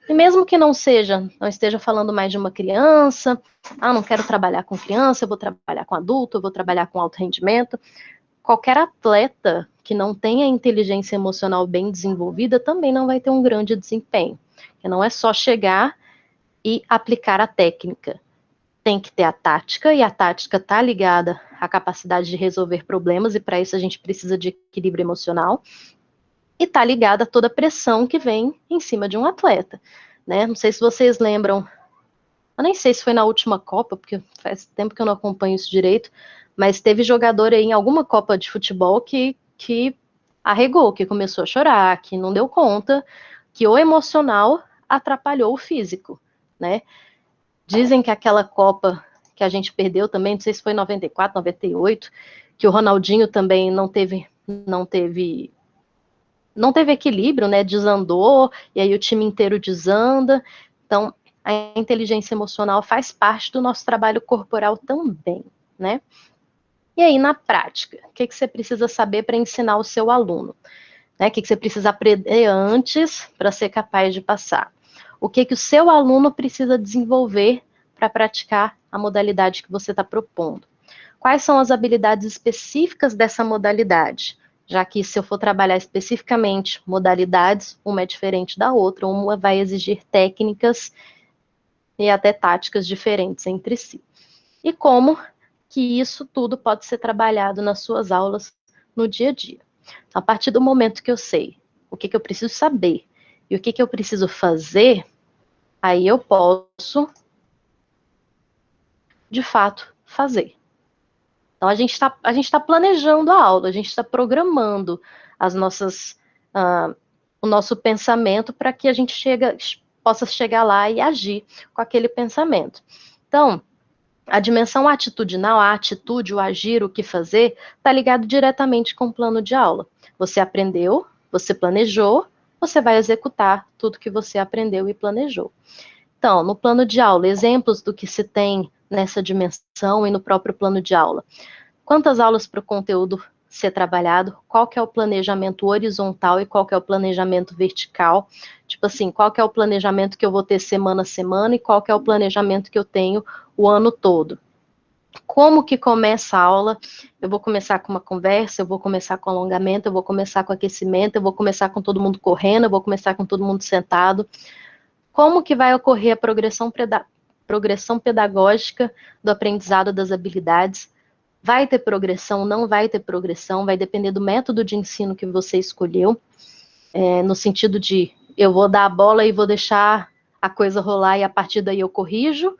E mesmo que não esteja falando mais de uma criança, não quero trabalhar com criança, eu vou trabalhar com adulto, eu vou trabalhar com alto rendimento, qualquer atleta que não tenha inteligência emocional bem desenvolvida também não vai ter um grande desempenho. Porque não é só chegar e aplicar a técnica. Tem que ter a tática, e a tática está ligada à capacidade de resolver problemas, e para isso a gente precisa de equilíbrio emocional. E está ligada a toda a pressão que vem em cima de um atleta, né? Não sei se vocês lembram, eu nem sei se foi na última Copa, porque faz tempo que eu não acompanho isso direito, mas teve jogador aí em alguma Copa de futebol que arregou, que começou a chorar, que não deu conta, que o emocional atrapalhou o físico, né? Dizem que aquela Copa que a gente perdeu também, não sei se foi em 94, 98, que o Ronaldinho também não teve equilíbrio, né? Desandou, e aí o time inteiro desanda. Então, a inteligência emocional faz parte do nosso trabalho corporal também, né? E aí, na prática, o que você precisa saber para ensinar o seu aluno? Né? O que você precisa aprender antes para ser capaz de passar? O que o seu aluno precisa desenvolver para praticar a modalidade que você está propondo? Quais são as habilidades específicas dessa modalidade? Já que se eu for trabalhar especificamente modalidades, uma é diferente da outra, uma vai exigir técnicas e até táticas diferentes entre si. E como que isso tudo pode ser trabalhado nas suas aulas no dia a dia. A partir do momento que eu sei o que eu preciso saber e o que eu preciso fazer, aí eu posso, de fato, fazer. Então, a gente tá planejando a aula, a gente está programando o nosso pensamento para que a gente possa chegar lá e agir com aquele pensamento. Então, a dimensão atitudinal, a atitude, o agir, o que fazer, está ligado diretamente com o plano de aula. Você aprendeu, você planejou, você vai executar tudo que você aprendeu e planejou. Então, no plano de aula, exemplos do que se tem nessa dimensão e no próprio plano de aula. Quantas aulas para o conteúdo ser trabalhado? Qual que é o planejamento horizontal e qual que é o planejamento vertical? Tipo assim, qual que é o planejamento que eu vou ter semana a semana e qual que é o planejamento que eu tenho o ano todo? Como que começa a aula? Eu vou começar com uma conversa, eu vou começar com alongamento, eu vou começar com aquecimento, eu vou começar com todo mundo correndo, eu vou começar com todo mundo sentado. Como que vai ocorrer a progressão pedagógica do aprendizado das habilidades? Vai ter progressão, não vai ter progressão, vai depender do método de ensino que você escolheu, no sentido de eu vou dar a bola e vou deixar a coisa rolar e a partir daí eu corrijo,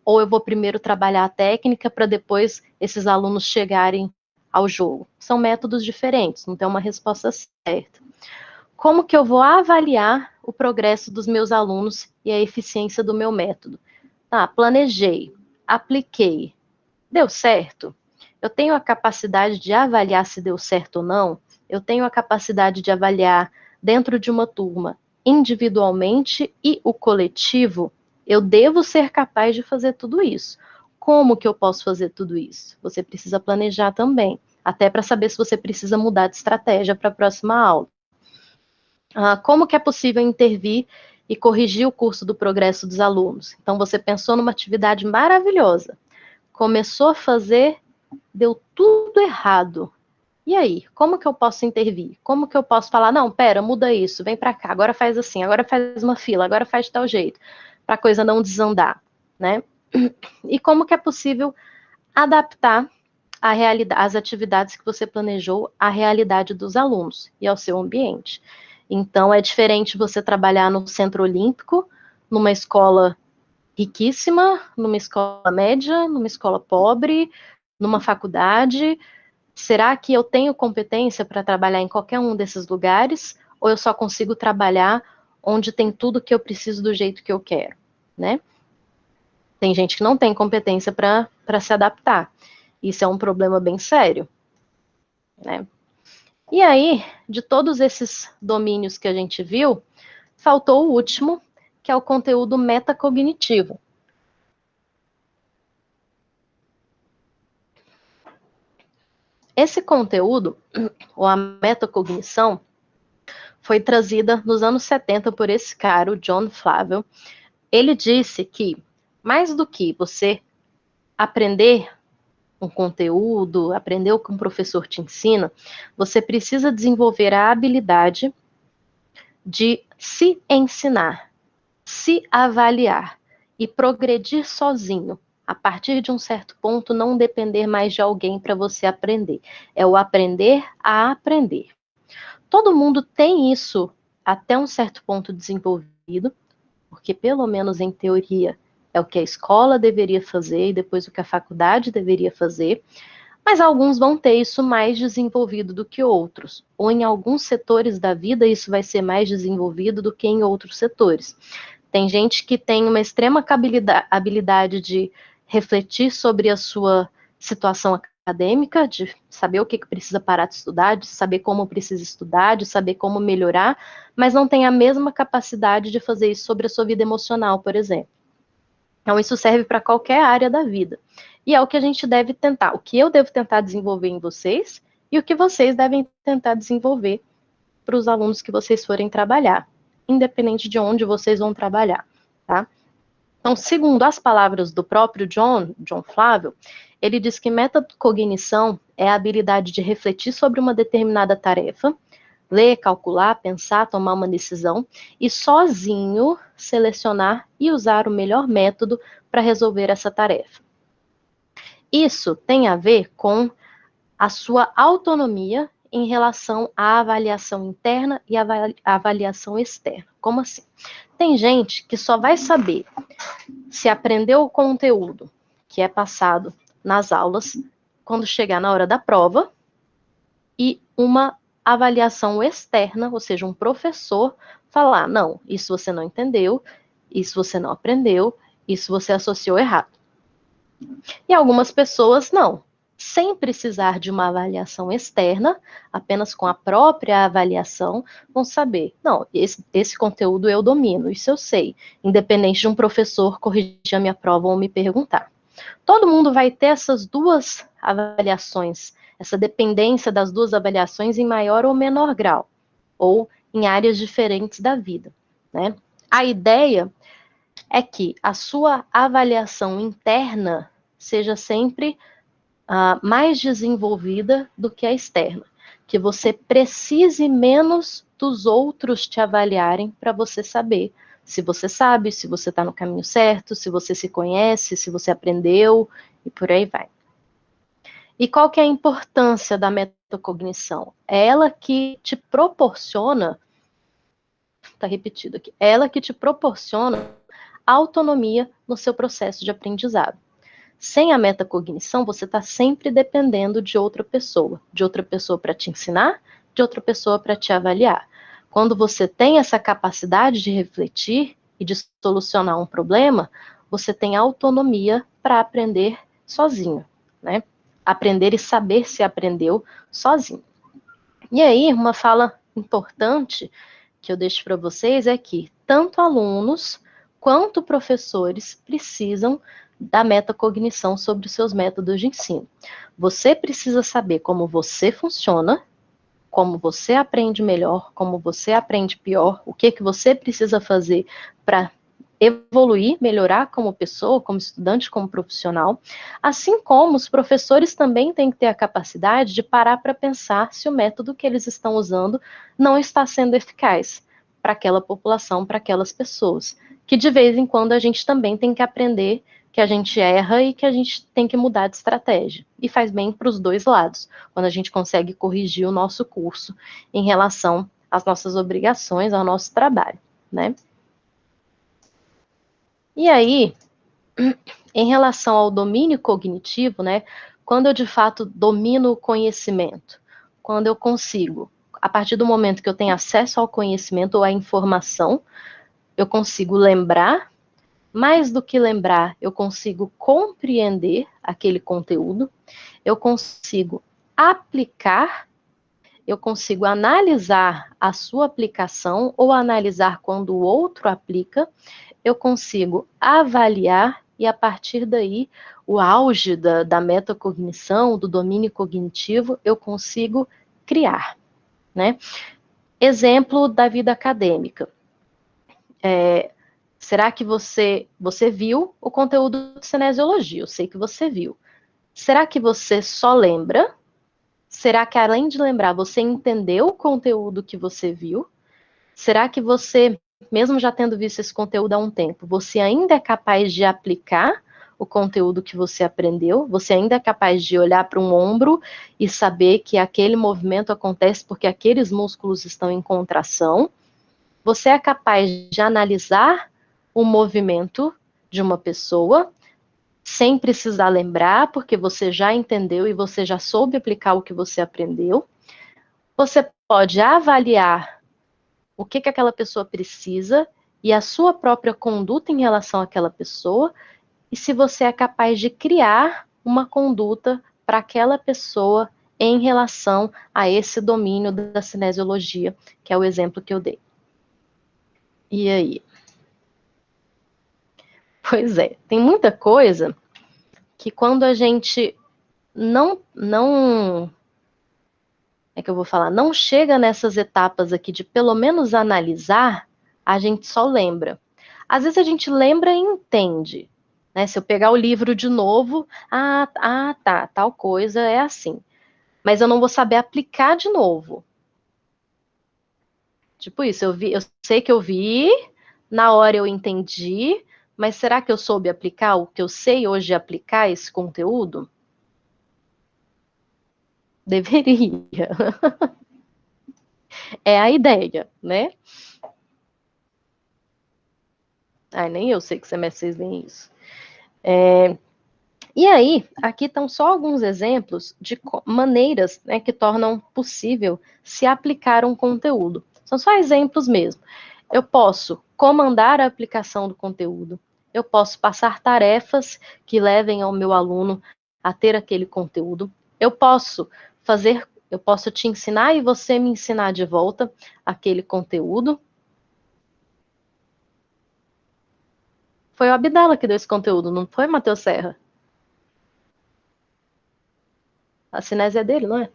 ou eu vou primeiro trabalhar a técnica para depois esses alunos chegarem ao jogo. São métodos diferentes, não tem uma resposta certa. Como que eu vou avaliar o progresso dos meus alunos e a eficiência do meu método? Planejei, apliquei, deu certo? Eu tenho a capacidade de avaliar se deu certo ou não? Eu tenho a capacidade de avaliar dentro de uma turma, individualmente e o coletivo? Eu devo ser capaz de fazer tudo isso. como que eu posso fazer tudo isso? Você precisa planejar também, até para saber se você precisa mudar de estratégia para a próxima aula. Como que é possível intervir e corrigir o curso do progresso dos alunos? Então, você pensou numa atividade maravilhosa, começou a fazer, deu tudo errado. E aí, como que eu posso intervir? Como que eu posso falar, não, pera, muda isso, vem para cá, agora faz assim, agora faz uma fila, agora faz de tal jeito, para a coisa não desandar, né? E como que é possível adaptar a realidade, as atividades que você planejou à realidade dos alunos e ao seu ambiente. Então, é diferente você trabalhar no Centro Olímpico, numa escola riquíssima, numa escola média, numa escola pobre, numa faculdade. Será que eu tenho competência para trabalhar em qualquer um desses lugares? Ou eu só consigo trabalhar onde tem tudo que eu preciso do jeito que eu quero, né? Tem gente que não tem competência para se adaptar. Isso é um problema bem sério, né? E aí, de todos esses domínios que a gente viu, faltou o último, que é o conteúdo metacognitivo. Esse conteúdo, ou a metacognição, foi trazida nos anos 70 por esse cara, o John Flavel. Ele disse que, mais do que você aprender um conteúdo, aprender o que um professor te ensina, você precisa desenvolver a habilidade de se ensinar, se avaliar e progredir sozinho. A partir de um certo ponto, não depender mais de alguém para você aprender. É o aprender a aprender. Todo mundo tem isso até um certo ponto desenvolvido, porque pelo menos em teoria é o que a escola deveria fazer e depois o que a faculdade deveria fazer, mas alguns vão ter isso mais desenvolvido do que outros, ou em alguns setores da vida isso vai ser mais desenvolvido do que em outros setores. Tem gente que tem uma extrema habilidade de refletir sobre a sua situação acadêmica, de saber o que precisa parar de estudar, de saber como precisa estudar, de saber como melhorar, mas não tem a mesma capacidade de fazer isso sobre a sua vida emocional, por exemplo. Então, isso serve para qualquer área da vida. E é o que a gente deve tentar, o que eu devo tentar desenvolver em vocês e o que vocês devem tentar desenvolver para os alunos que vocês forem trabalhar, independente de onde vocês vão trabalhar, tá? Então, segundo as palavras do próprio John Flavel, ele diz que metacognição é a habilidade de refletir sobre uma determinada tarefa, ler, calcular, pensar, tomar uma decisão e sozinho selecionar e usar o melhor método para resolver essa tarefa. Isso tem a ver com a sua autonomia em relação à avaliação interna e à avaliação externa. Como assim? Tem gente que só vai saber se aprendeu o conteúdo que é passado nas aulas quando chegar na hora da prova e uma avaliação externa, ou seja, um professor falar, não, isso você não entendeu, isso você não aprendeu, isso você associou errado. E algumas pessoas não, sem precisar de uma avaliação externa, apenas com a própria avaliação, vão saber, não, esse conteúdo eu domino, isso eu sei, independente de um professor corrigir a minha prova ou me perguntar. Todo mundo vai ter essas duas avaliações, essa dependência das duas avaliações em maior ou menor grau, ou em áreas diferentes da vida, né? A ideia é que a sua avaliação interna seja sempre mais desenvolvida do que a externa, que você precise menos dos outros te avaliarem para você saber se você sabe, se você está no caminho certo, se você se conhece, se você aprendeu e por aí vai. E qual que é a importância da metacognição? É ela que te proporciona, está repetido aqui, é ela que te proporciona autonomia no seu processo de aprendizado. Sem a metacognição, você está sempre dependendo de outra pessoa para te ensinar, de outra pessoa para te avaliar. Quando você tem essa capacidade de refletir e de solucionar um problema, você tem autonomia para aprender sozinho, né? Aprender e saber se aprendeu sozinho. E aí, uma fala importante que eu deixo para vocês é que tanto alunos quanto professores precisam da metacognição sobre os seus métodos de ensino. Você precisa saber como você funciona, como você aprende melhor, como você aprende pior, o que você precisa fazer para evoluir, melhorar como pessoa, como estudante, como profissional, assim como os professores também têm que ter a capacidade de parar para pensar se o método que eles estão usando não está sendo eficaz para aquela população, para aquelas pessoas, que de vez em quando a gente também tem que aprender que a gente erra e que a gente tem que mudar de estratégia. E faz bem para os dois lados, quando a gente consegue corrigir o nosso curso em relação às nossas obrigações, ao nosso trabalho, né? E aí, em relação ao domínio cognitivo, né, quando eu de fato domino o conhecimento, quando eu consigo, a partir do momento que eu tenho acesso ao conhecimento ou à informação, eu consigo lembrar, mais do que lembrar, eu consigo compreender aquele conteúdo, eu consigo aplicar, eu consigo analisar a sua aplicação ou analisar quando o outro aplica, eu consigo avaliar e, a partir daí, o auge da metacognição, do domínio cognitivo, eu consigo criar, né? Exemplo da vida acadêmica. Será que você viu o conteúdo de cinesiologia? Eu sei que você viu. Será que você só lembra? Será que, além de lembrar, você entendeu o conteúdo que você viu? Será que você, mesmo já tendo visto esse conteúdo há um tempo, você ainda é capaz de aplicar o conteúdo que você aprendeu? Você ainda é capaz de olhar para um ombro e saber que aquele movimento acontece porque aqueles músculos estão em contração? Você é capaz de analisar o movimento de uma pessoa sem precisar lembrar, porque você já entendeu e você já soube aplicar o que você aprendeu? Você pode avaliar o que aquela pessoa precisa e a sua própria conduta em relação àquela pessoa, e se você é capaz de criar uma conduta para aquela pessoa em relação a esse domínio da cinesiologia, que é o exemplo que eu dei. E aí? Pois é, tem muita coisa que quando a gente não é que eu vou falar, não chega nessas etapas aqui de pelo menos analisar, a gente só lembra. Às vezes a gente lembra e entende, né? Se eu pegar o livro de novo, tá, tal coisa é assim. Mas eu não vou saber aplicar de novo. Tipo isso, eu sei que eu vi, na hora eu entendi, mas será que eu soube aplicar o que eu sei hoje aplicar esse conteúdo? Deveria. É a ideia, né? Ai, nem eu sei que semestre nem isso. E aí, aqui estão só alguns exemplos de maneiras, né, que tornam possível se aplicar um conteúdo. São só exemplos mesmo. Eu posso comandar a aplicação do conteúdo, eu posso passar tarefas que levem ao meu aluno a ter aquele conteúdo, eu posso te ensinar e você me ensinar de volta aquele conteúdo. Foi o Abdala que deu esse conteúdo, não foi, Matheus Serra? A cinésia é dele, não é?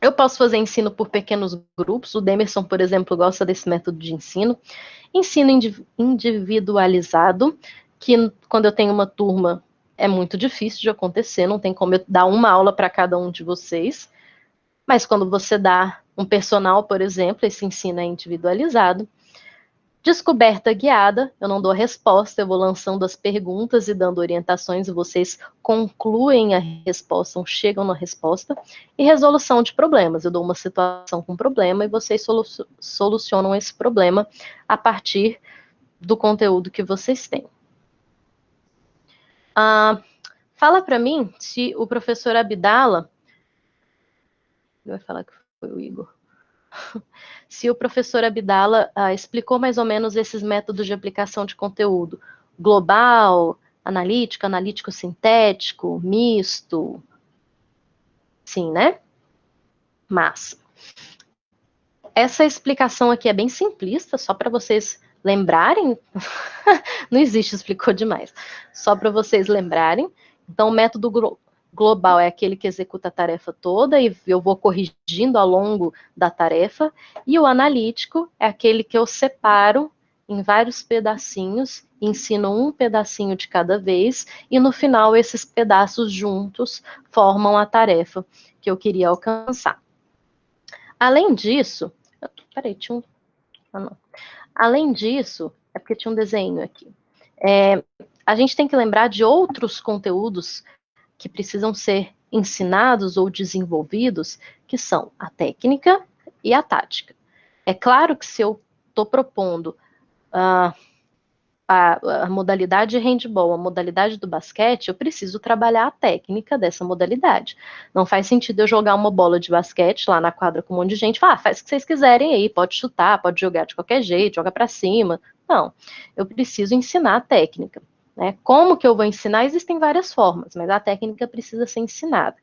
Eu posso fazer ensino por pequenos grupos. O Demerson, por exemplo, gosta desse método de ensino. Ensino individualizado, que quando eu tenho uma turma é muito difícil de acontecer, não tem como eu dar uma aula para cada um de vocês. Mas quando você dá um personal, por exemplo, esse ensino é individualizado. Descoberta guiada, eu não dou a resposta, eu vou lançando as perguntas e dando orientações e vocês concluem a resposta, chegam na resposta. E resolução de problemas, eu dou uma situação com problema e vocês solucionam esse problema a partir do conteúdo que vocês têm. Fala para mim se o professor Abdala, vai falar que foi o Igor, se o professor Abdala explicou mais ou menos esses métodos de aplicação de conteúdo global, analítico, analítico-sintético, misto. Sim, né? Massa. essa explicação aqui é bem simplista, só para vocês lembrarem. Não existe, explicou demais. Só para vocês lembrarem. Então, o método global é aquele que executa a tarefa toda e eu vou corrigindo ao longo da tarefa. E o analítico é aquele que eu separo em vários pedacinhos, ensino um pedacinho de cada vez e no final esses pedaços juntos formam a tarefa que eu queria alcançar. Além disso, peraí, tinha um... Ah, não. Além disso, é porque tinha um desenho aqui. A gente tem que lembrar de outros conteúdos que precisam ser ensinados ou desenvolvidos, que são a técnica e a tática. É claro que se eu estou propondo a modalidade de handball, a modalidade do basquete, eu preciso trabalhar a técnica dessa modalidade. Não faz sentido eu jogar uma bola de basquete lá na quadra com um monte de gente, falar, faz o que vocês quiserem aí, pode chutar, pode jogar de qualquer jeito, joga para cima. Não, eu preciso ensinar a técnica. Né? Como que eu vou ensinar? Existem várias formas, mas a técnica precisa ser ensinada.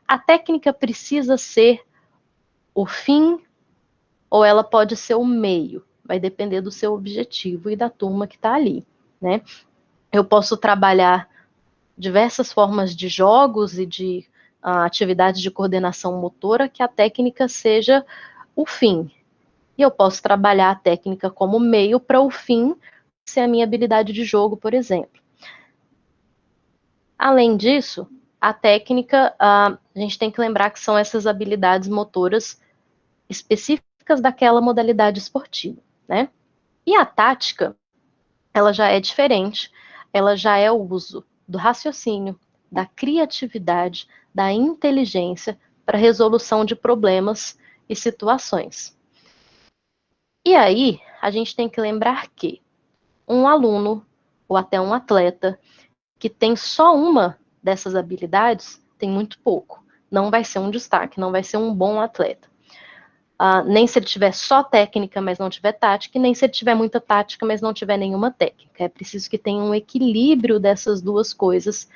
A técnica precisa ser o fim ou ela pode ser o meio. Vai depender do seu objetivo e da turma que está ali, né? Eu posso trabalhar diversas formas de jogos e de atividades de coordenação motora que a técnica seja o fim. E eu posso trabalhar a técnica como meio para o fim ser a minha habilidade de jogo, por exemplo. Além disso, a técnica, a gente tem que lembrar que são essas habilidades motoras específicas daquela modalidade esportiva, né? E a tática, ela já é diferente, ela já é o uso do raciocínio, da criatividade, da inteligência para resolução de problemas e situações. E aí, a gente tem que lembrar que um aluno ou até um atleta que tem só uma dessas habilidades tem muito pouco. Não vai ser um destaque, não vai ser um bom atleta. Nem se ele tiver só técnica, mas não tiver tática, e nem se ele tiver muita tática, mas não tiver nenhuma técnica. É preciso que tenha um equilíbrio dessas duas coisas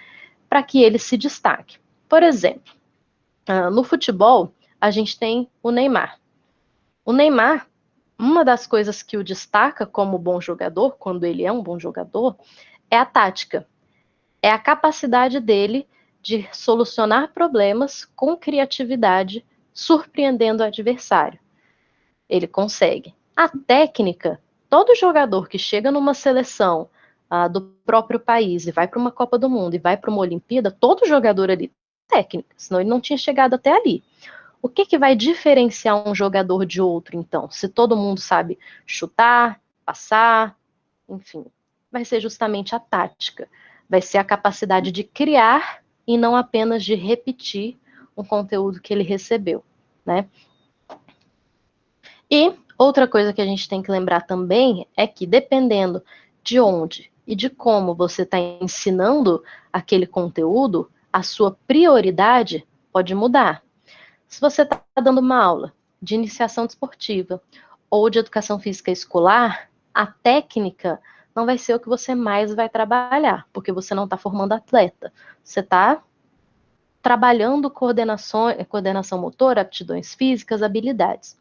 para que ele se destaque. Por exemplo, no futebol, a gente tem o Neymar. O Neymar, uma das coisas que o destaca como bom jogador, quando ele é um bom jogador, é a tática. É a capacidade dele de solucionar problemas com criatividade, surpreendendo o adversário. Ele consegue. A técnica, todo jogador que chega numa seleção do próprio país e vai para uma Copa do Mundo e vai para uma Olimpíada, todo jogador ali tem técnica, senão ele não tinha chegado até ali. O que vai diferenciar um jogador de outro, então? Se todo mundo sabe chutar, passar, enfim, vai ser justamente a tática. Vai ser a capacidade de criar e não apenas de repetir um conteúdo que ele recebeu, né? E outra coisa que a gente tem que lembrar também é que, dependendo de onde e de como você está ensinando aquele conteúdo, a sua prioridade pode mudar. Se você está dando uma aula de iniciação desportiva ou de educação física escolar, a técnica não vai ser o que você mais vai trabalhar, porque você não está formando atleta. Você está trabalhando coordenação motora, aptidões físicas, habilidades.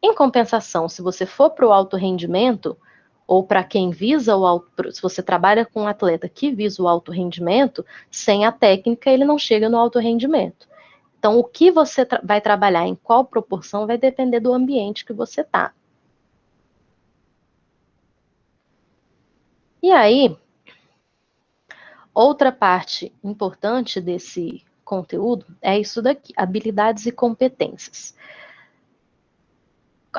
Em compensação, se você for para o alto rendimento, ou para quem visa o alto, se você trabalha com um atleta que visa o alto rendimento, sem a técnica ele não chega no alto rendimento. Então, o que você vai trabalhar, em qual proporção, vai depender do ambiente que você está. E aí, outra parte importante desse conteúdo é isso daqui, habilidades e competências.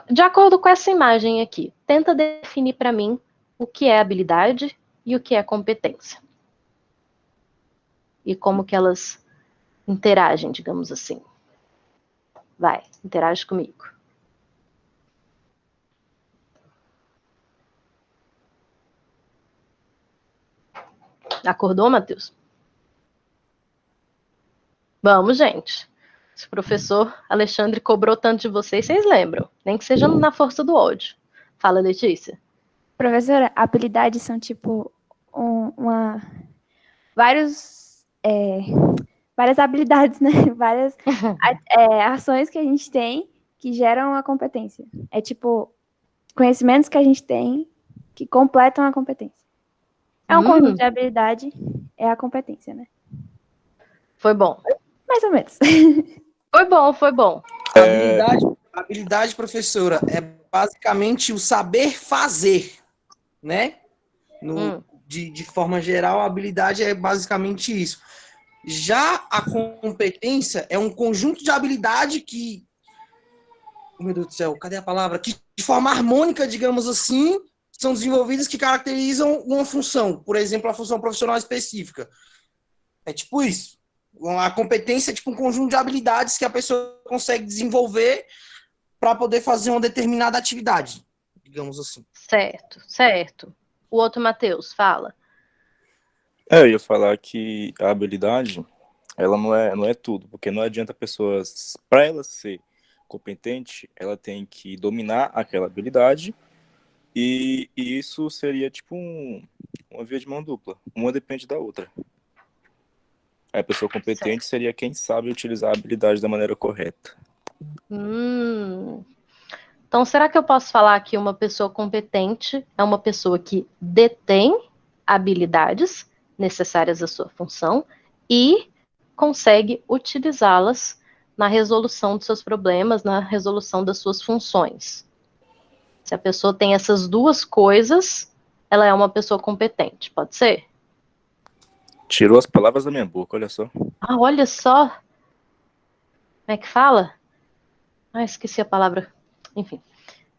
De acordo com essa imagem aqui, tenta definir para mim o que é habilidade e o que é competência. E como que elas interagem, digamos assim. Vai, interage comigo. Acordou, Matheus? Vamos, gente. Se o professor Alexandre cobrou tanto de vocês, vocês lembram. Nem que seja na força do ódio. Fala, Letícia.
Professora, habilidades são tipo várias habilidades, né? Várias ações que a gente tem que geram a competência. É tipo, conhecimentos que a gente tem que completam a competência. É um conjunto de habilidade, é a competência, né?
Foi bom.
Mais ou menos.
Foi bom, foi bom.
Habilidade, professora, é basicamente o saber fazer, né? De forma geral, a habilidade é basicamente isso. Já a competência é um conjunto de habilidade que... Oh, meu Deus do céu, cadê a palavra? Que de forma harmônica, digamos assim, são desenvolvidas que caracterizam uma função. Por exemplo, a função profissional específica. É tipo isso. A competência é tipo um conjunto de habilidades que a pessoa consegue desenvolver para poder fazer uma determinada atividade, digamos assim.
Certo, certo. O outro, Matheus, fala.
Eu ia falar que a habilidade, ela não é tudo, porque não adianta a pessoa, para ela ser competente, ela tem que dominar aquela habilidade, e isso seria tipo uma via de mão dupla. Uma depende da outra. A pessoa competente seria quem sabe utilizar a habilidade da maneira correta.
Então, será que eu posso falar que uma pessoa competente é uma pessoa que detém habilidades necessárias à sua função e consegue utilizá-las na resolução dos seus problemas, na resolução das suas funções? Se a pessoa tem essas duas coisas, ela é uma pessoa competente, pode ser?
Tirou as palavras da minha boca, olha só.
Ah, olha só. Como é que fala? Ah, esqueci a palavra. Enfim,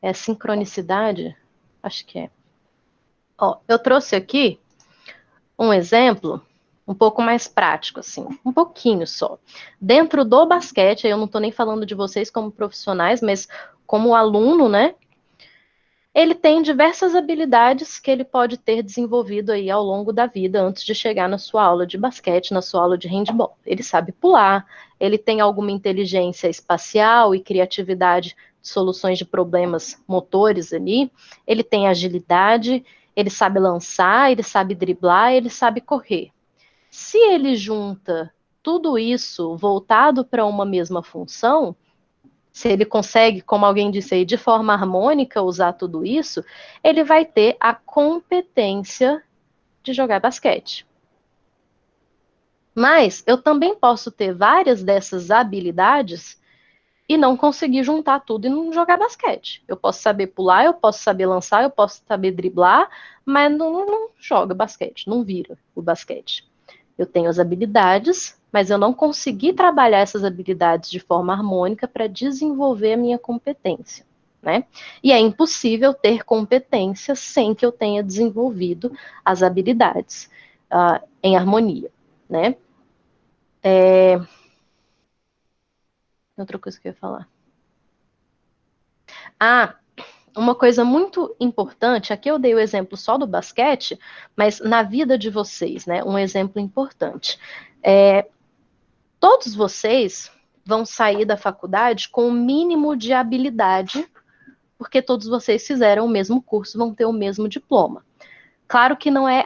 é sincronicidade? Acho que é. Ó, eu trouxe aqui um exemplo um pouco mais prático, assim, um pouquinho só. Dentro do basquete, eu não estou nem falando de vocês como profissionais, mas como aluno, né? Ele tem diversas habilidades que ele pode ter desenvolvido aí ao longo da vida antes de chegar na sua aula de basquete, na sua aula de handball. Ele sabe pular, ele tem alguma inteligência espacial e criatividade de soluções de problemas motores ali, ele tem agilidade, ele sabe lançar, ele sabe driblar, ele sabe correr. Se ele junta tudo isso voltado para uma mesma função, se ele consegue, como alguém disse aí, de forma harmônica usar tudo isso, ele vai ter a competência de jogar basquete. Mas eu também posso ter várias dessas habilidades e não conseguir juntar tudo e não jogar basquete. Eu posso saber pular, eu posso saber lançar, eu posso saber driblar, mas não joga basquete, não vira o basquete. Eu tenho as habilidades, mas eu não consegui trabalhar essas habilidades de forma harmônica para desenvolver a minha competência, né? E é impossível ter competência sem que eu tenha desenvolvido as habilidades em harmonia, né? Outra coisa que eu ia falar. Uma coisa muito importante, aqui eu dei o exemplo só do basquete, mas na vida de vocês, né? Um exemplo importante. Todos vocês vão sair da faculdade com o mínimo de habilidade, porque todos vocês fizeram o mesmo curso, vão ter o mesmo diploma. Claro que não é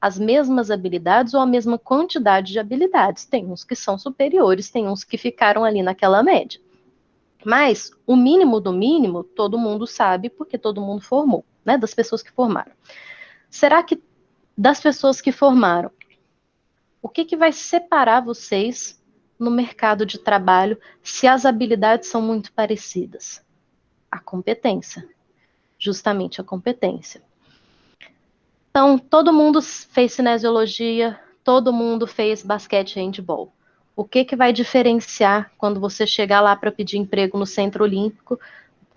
as mesmas habilidades ou a mesma quantidade de habilidades. Tem uns que são superiores, tem uns que ficaram ali naquela média. Mas o mínimo do mínimo, todo mundo sabe, porque todo mundo formou, né? Das pessoas que formaram. Será que das pessoas que formaram, o que vai separar vocês no mercado de trabalho se as habilidades são muito parecidas? A competência. Justamente a competência. Então, todo mundo fez cinesiologia, todo mundo fez basquete e handball. O que vai diferenciar quando você chegar lá para pedir emprego no Centro Olímpico? O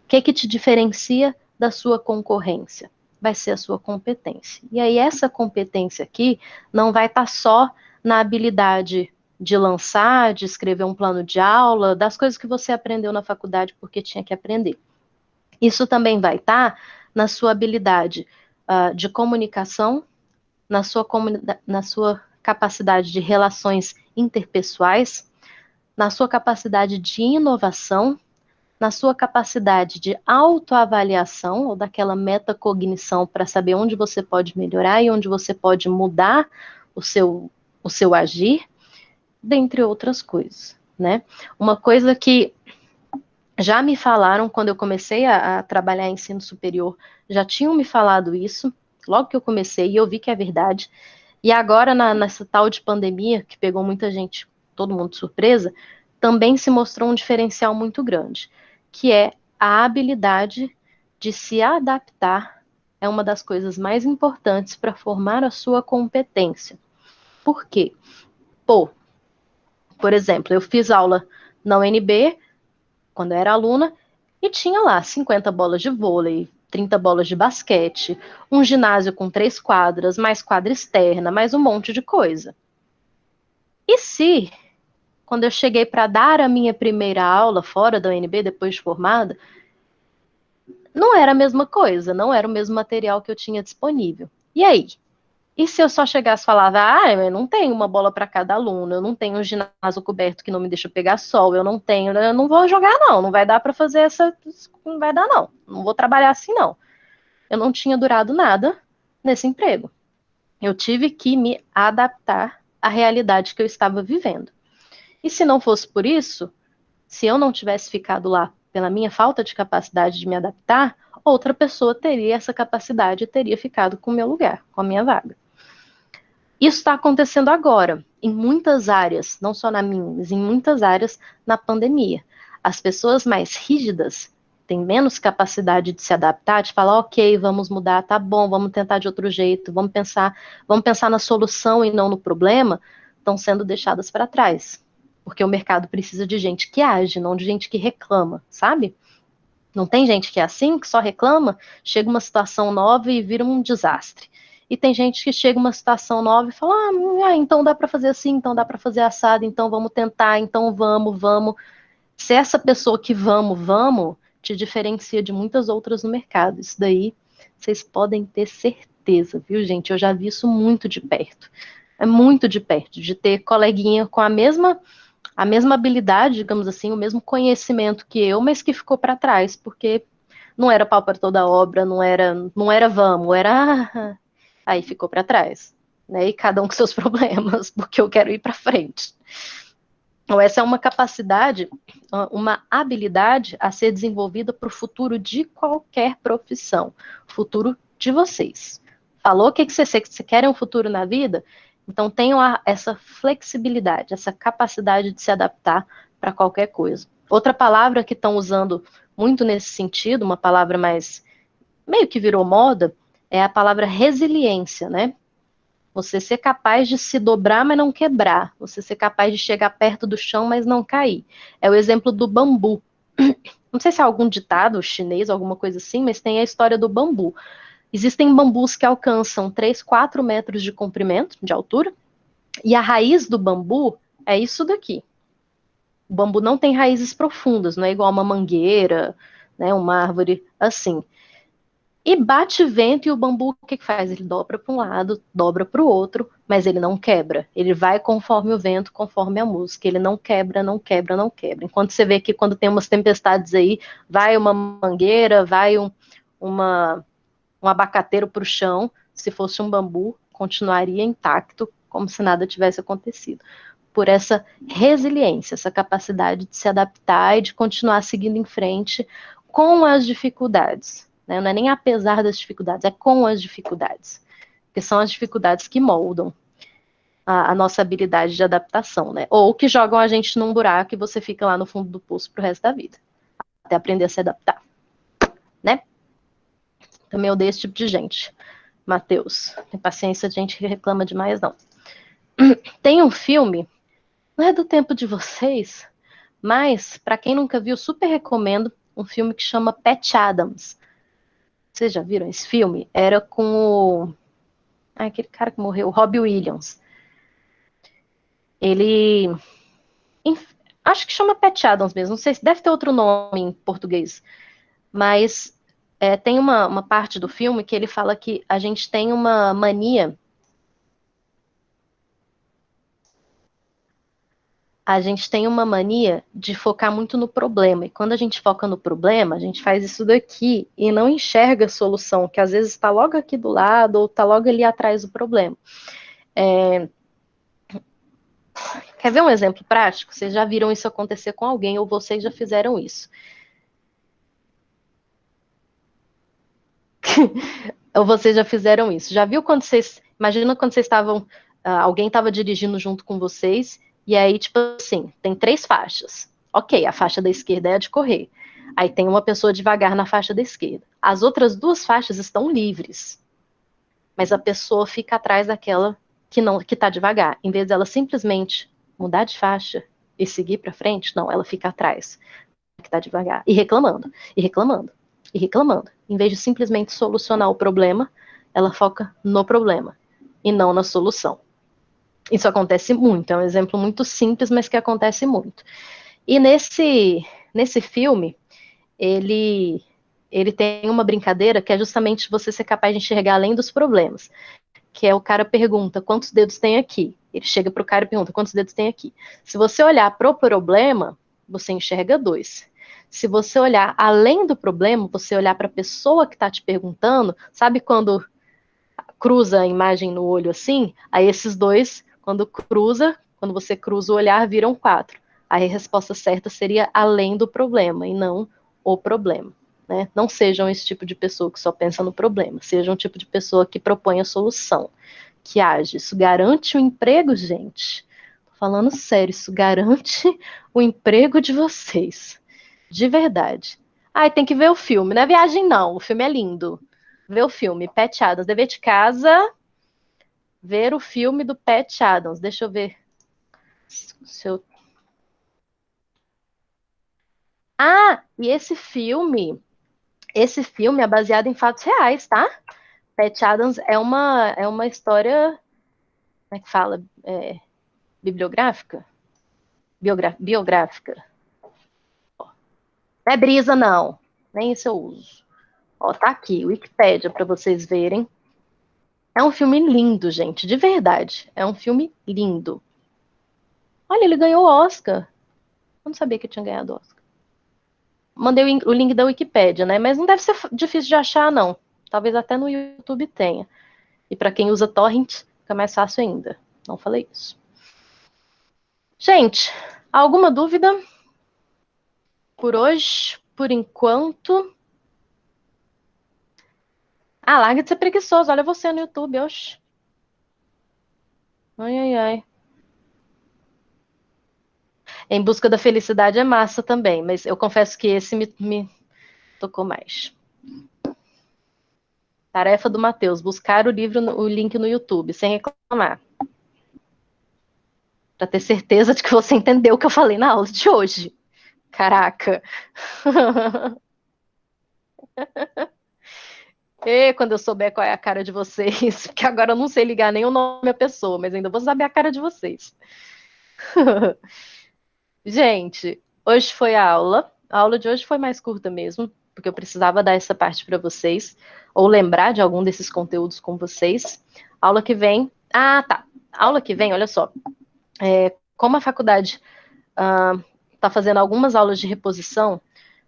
que te diferencia da sua concorrência? Vai ser a sua competência. E aí, essa competência aqui não vai estar só na habilidade de lançar, de escrever um plano de aula, das coisas que você aprendeu na faculdade porque tinha que aprender. Isso também vai estar na sua habilidade de comunicação, na sua capacidade de relações interpessoais, na sua capacidade de inovação, na sua capacidade de autoavaliação, ou daquela metacognição para saber onde você pode melhorar e onde você pode mudar o seu agir, dentre outras coisas, né? Uma coisa que Já me falaram, quando eu comecei a trabalhar em ensino superior, já tinham me falado isso, logo que eu comecei, e eu vi que é verdade. E agora, nessa tal de pandemia, que pegou muita gente, todo mundo de surpresa, também se mostrou um diferencial muito grande, que é a habilidade de se adaptar é uma das coisas mais importantes para formar a sua competência. Por quê? Por exemplo, eu fiz aula na UNB, quando eu era aluna, e tinha lá 50 bolas de vôlei, 30 bolas de basquete, um ginásio com 3 quadras, mais quadra externa, mais um monte de coisa. E se, quando eu cheguei para dar a minha primeira aula fora da UNB, depois de formada, não era a mesma coisa, não era o mesmo material que eu tinha disponível. E aí? E se eu só chegasse e falava, eu não tenho uma bola para cada aluno, eu não tenho um ginásio coberto que não me deixa pegar sol, eu não vou jogar não, não vai dar para fazer não vai dar não vou trabalhar assim não. Eu não tinha durado nada nesse emprego. Eu tive que me adaptar à realidade que eu estava vivendo. E se não fosse por isso, se eu não tivesse ficado lá pela minha falta de capacidade de me adaptar, outra pessoa teria essa capacidade e teria ficado com o meu lugar, com a minha vaga. Isso está acontecendo agora, em muitas áreas, não só na minha, mas em muitas áreas na pandemia. As pessoas mais rígidas têm menos capacidade de se adaptar, de falar, ok, vamos mudar, tá bom, vamos tentar de outro jeito, vamos pensar na solução e não no problema, estão sendo deixadas para trás. Porque o mercado precisa de gente que age, não de gente que reclama, sabe? Não tem gente que é assim, que só reclama, chega uma situação nova e vira um desastre. E tem gente que chega uma situação nova e fala, então dá para fazer assim, então dá para fazer assado, então vamos tentar, então vamos. Se essa pessoa que vamos, te diferencia de muitas outras no mercado. Isso daí, vocês podem ter certeza, viu, gente? Eu já vi isso muito de perto. É muito de perto, de ter coleguinha com a mesma habilidade, digamos assim, o mesmo conhecimento que eu, mas que ficou para trás, porque não era pau para toda obra, não era vamos, era aí ficou para trás, né? E cada um com seus problemas, porque eu quero ir para frente. Então, essa é uma capacidade, uma habilidade a ser desenvolvida para o futuro de qualquer profissão, futuro de vocês. Falou que você quer um futuro na vida? Então tenham essa flexibilidade, essa capacidade de se adaptar para qualquer coisa. Outra palavra que estão usando muito nesse sentido, uma palavra mais meio que virou moda, é a palavra resiliência, né? Você ser capaz de se dobrar, mas não quebrar. Você ser capaz de chegar perto do chão, mas não cair. É o exemplo do bambu. Não sei se é algum ditado chinês, alguma coisa assim, mas tem a história do bambu. Existem bambus que alcançam 3, 4 metros de comprimento, de altura, e a raiz do bambu é isso daqui. O bambu não tem raízes profundas, não é igual uma mangueira, né, uma árvore assim. E bate vento e o bambu, o que faz? Ele dobra para um lado, dobra para o outro, mas ele não quebra. Ele vai conforme o vento, conforme a música. Ele não quebra, não quebra, não quebra. Enquanto você vê que quando tem umas tempestades aí, vai uma mangueira, vai um abacateiro para o chão, se fosse um bambu, continuaria intacto, como se nada tivesse acontecido. Por essa resiliência, essa capacidade de se adaptar e de continuar seguindo em frente com as dificuldades. Né? Não é nem apesar das dificuldades, é com as dificuldades. Porque são as dificuldades que moldam a nossa habilidade de adaptação, né? Ou que jogam a gente num buraco e você fica lá no fundo do poço pro resto da vida. Até aprender a se adaptar. Né? Também odeio esse tipo de gente. Matheus, tem paciência de gente que reclama demais, não. Tem um filme, não é do tempo de vocês, mas, para quem nunca viu, super recomendo um filme que chama Patch Adams. Vocês já viram esse filme? Era com aquele cara que morreu, o Robbie Williams. Ele... Acho que chama Patch Adams mesmo, não sei se deve ter outro nome em português. Mas tem uma parte do filme que ele fala que a gente tem uma mania. A gente tem uma mania de focar muito no problema. E quando a gente foca no problema, a gente faz isso daqui e não enxerga a solução, que às vezes está logo aqui do lado ou está logo ali atrás do problema. Quer ver um exemplo prático? Vocês já viram isso acontecer com alguém ou vocês já fizeram isso. Ou vocês já fizeram isso? Já viu quando vocês... Imagina quando vocês estavam... alguém estava dirigindo junto com vocês, e aí, tipo assim, tem 3 faixas. Ok, a faixa da esquerda é a de correr. Aí tem uma pessoa devagar na faixa da esquerda. As outras 2 faixas estão livres. Mas a pessoa fica atrás daquela que tá devagar. Em vez dela simplesmente mudar de faixa e seguir para frente, não, ela fica atrás, que tá devagar. E reclamando, e reclamando, e reclamando. Em vez de simplesmente solucionar o problema, ela foca no problema e não na solução. Isso acontece muito, é um exemplo muito simples, mas que acontece muito. E nesse filme, ele tem uma brincadeira que é justamente você ser capaz de enxergar além dos problemas. Que é o cara pergunta, quantos dedos tem aqui? Ele chega pro cara e pergunta, quantos dedos tem aqui? Se você olhar pro problema, você enxerga 2. Se você olhar além do problema, você olhar para a pessoa que está te perguntando, sabe quando cruza a imagem no olho assim? Aí esses 2, quando você cruza o olhar, viram 4. Aí a resposta certa seria além do problema e não o problema. Né? Não sejam esse tipo de pessoa que só pensa no problema, sejam um tipo de pessoa que propõe a solução, que age. Isso garante o emprego, gente. Tô falando sério, isso garante o emprego de vocês. De verdade. Ai, tem que ver o filme, não é viagem não, o filme é lindo. Ver o filme, Pat Adams, dever de casa, ver o filme do Pat Adams. Deixa eu ver se eu... Ah, e esse filme é baseado em fatos reais, tá? Pat Adams é uma história, como é que fala? Bibliográfica? Biográfica. Não é brisa, não. Nem isso eu uso. Ó, tá aqui, Wikipédia, para vocês verem. É um filme lindo, gente, de verdade. É um filme lindo. Olha, ele ganhou o Oscar. Eu não sabia que tinha ganhado o Oscar. Mandei o link da Wikipédia, né? Mas não deve ser difícil de achar, não. Talvez até no YouTube tenha. E para quem usa torrent, fica mais fácil ainda. Não falei isso. Gente, alguma dúvida por hoje? Por enquanto? Ah, larga de ser preguiçoso. Olha você no YouTube, oxe. Ai, ai, ai. Em Busca da Felicidade é massa também, mas eu confesso que esse me tocou mais. Tarefa do Matheus, buscar o link no YouTube, sem reclamar. Para ter certeza de que você entendeu o que eu falei na aula de hoje. Caraca. E quando eu souber qual é a cara de vocês, porque agora eu não sei ligar nem o nome da pessoa, mas ainda vou saber a cara de vocês. Gente, hoje foi a aula. A aula de hoje foi mais curta mesmo, porque eu precisava dar essa parte para vocês, ou lembrar de algum desses conteúdos com vocês. Aula que vem. Ah, tá. Aula que vem, olha só. Como a faculdade está fazendo algumas aulas de reposição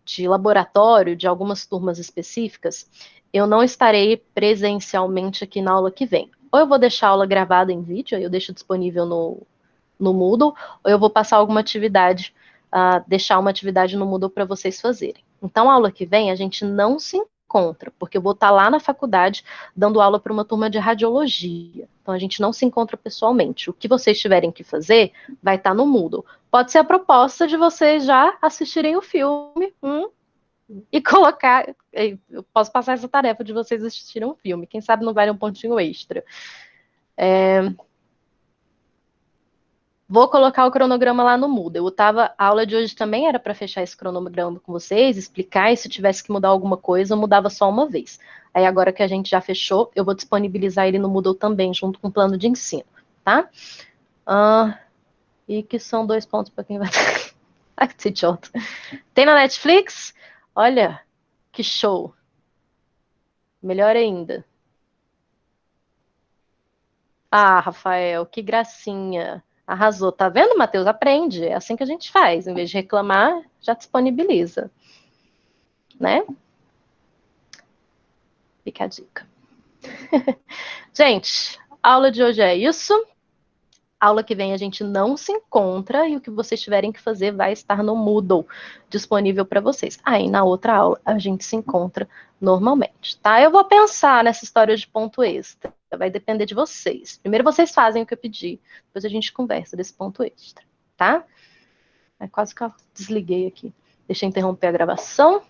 de laboratório, de algumas turmas específicas, eu não estarei presencialmente aqui na aula que vem. Ou eu vou deixar a aula gravada em vídeo, aí eu deixo disponível no Moodle, ou eu vou passar alguma atividade, deixar uma atividade no Moodle para vocês fazerem. Então, a aula que vem, a gente não se encontra, porque eu vou estar lá na faculdade dando aula para uma turma de radiologia. Então, a gente não se encontra pessoalmente. O que vocês tiverem que fazer vai estar no Moodle. Pode ser a proposta de vocês já assistirem o filme e colocar... Eu posso passar essa tarefa de vocês assistirem um filme. Quem sabe não vale um pontinho extra. Vou colocar o cronograma lá no Moodle. A aula de hoje também era para fechar esse cronograma com vocês, explicar, e se tivesse que mudar alguma coisa, eu mudava só uma vez. Aí agora que a gente já fechou, eu vou disponibilizar ele no Moodle também, junto com o plano de ensino, tá? E que são 2 pontos para quem vai... Ai, que idiota. Tem na Netflix? Olha, que show. Melhor ainda. Ah, Rafael, que gracinha. Arrasou. Tá vendo, Matheus? Aprende. É assim que a gente faz. Em vez de reclamar, já disponibiliza. Né? Fica a dica. Gente, a aula de hoje é isso. Aula que vem a gente não se encontra e o que vocês tiverem que fazer vai estar no Moodle disponível para vocês. Aí na outra aula a gente se encontra normalmente, tá? Eu vou pensar nessa história de ponto extra. Vai depender de vocês. Primeiro vocês fazem o que eu pedi, depois a gente conversa desse ponto extra, tá? É quase que eu desliguei aqui. Deixa eu interromper a gravação.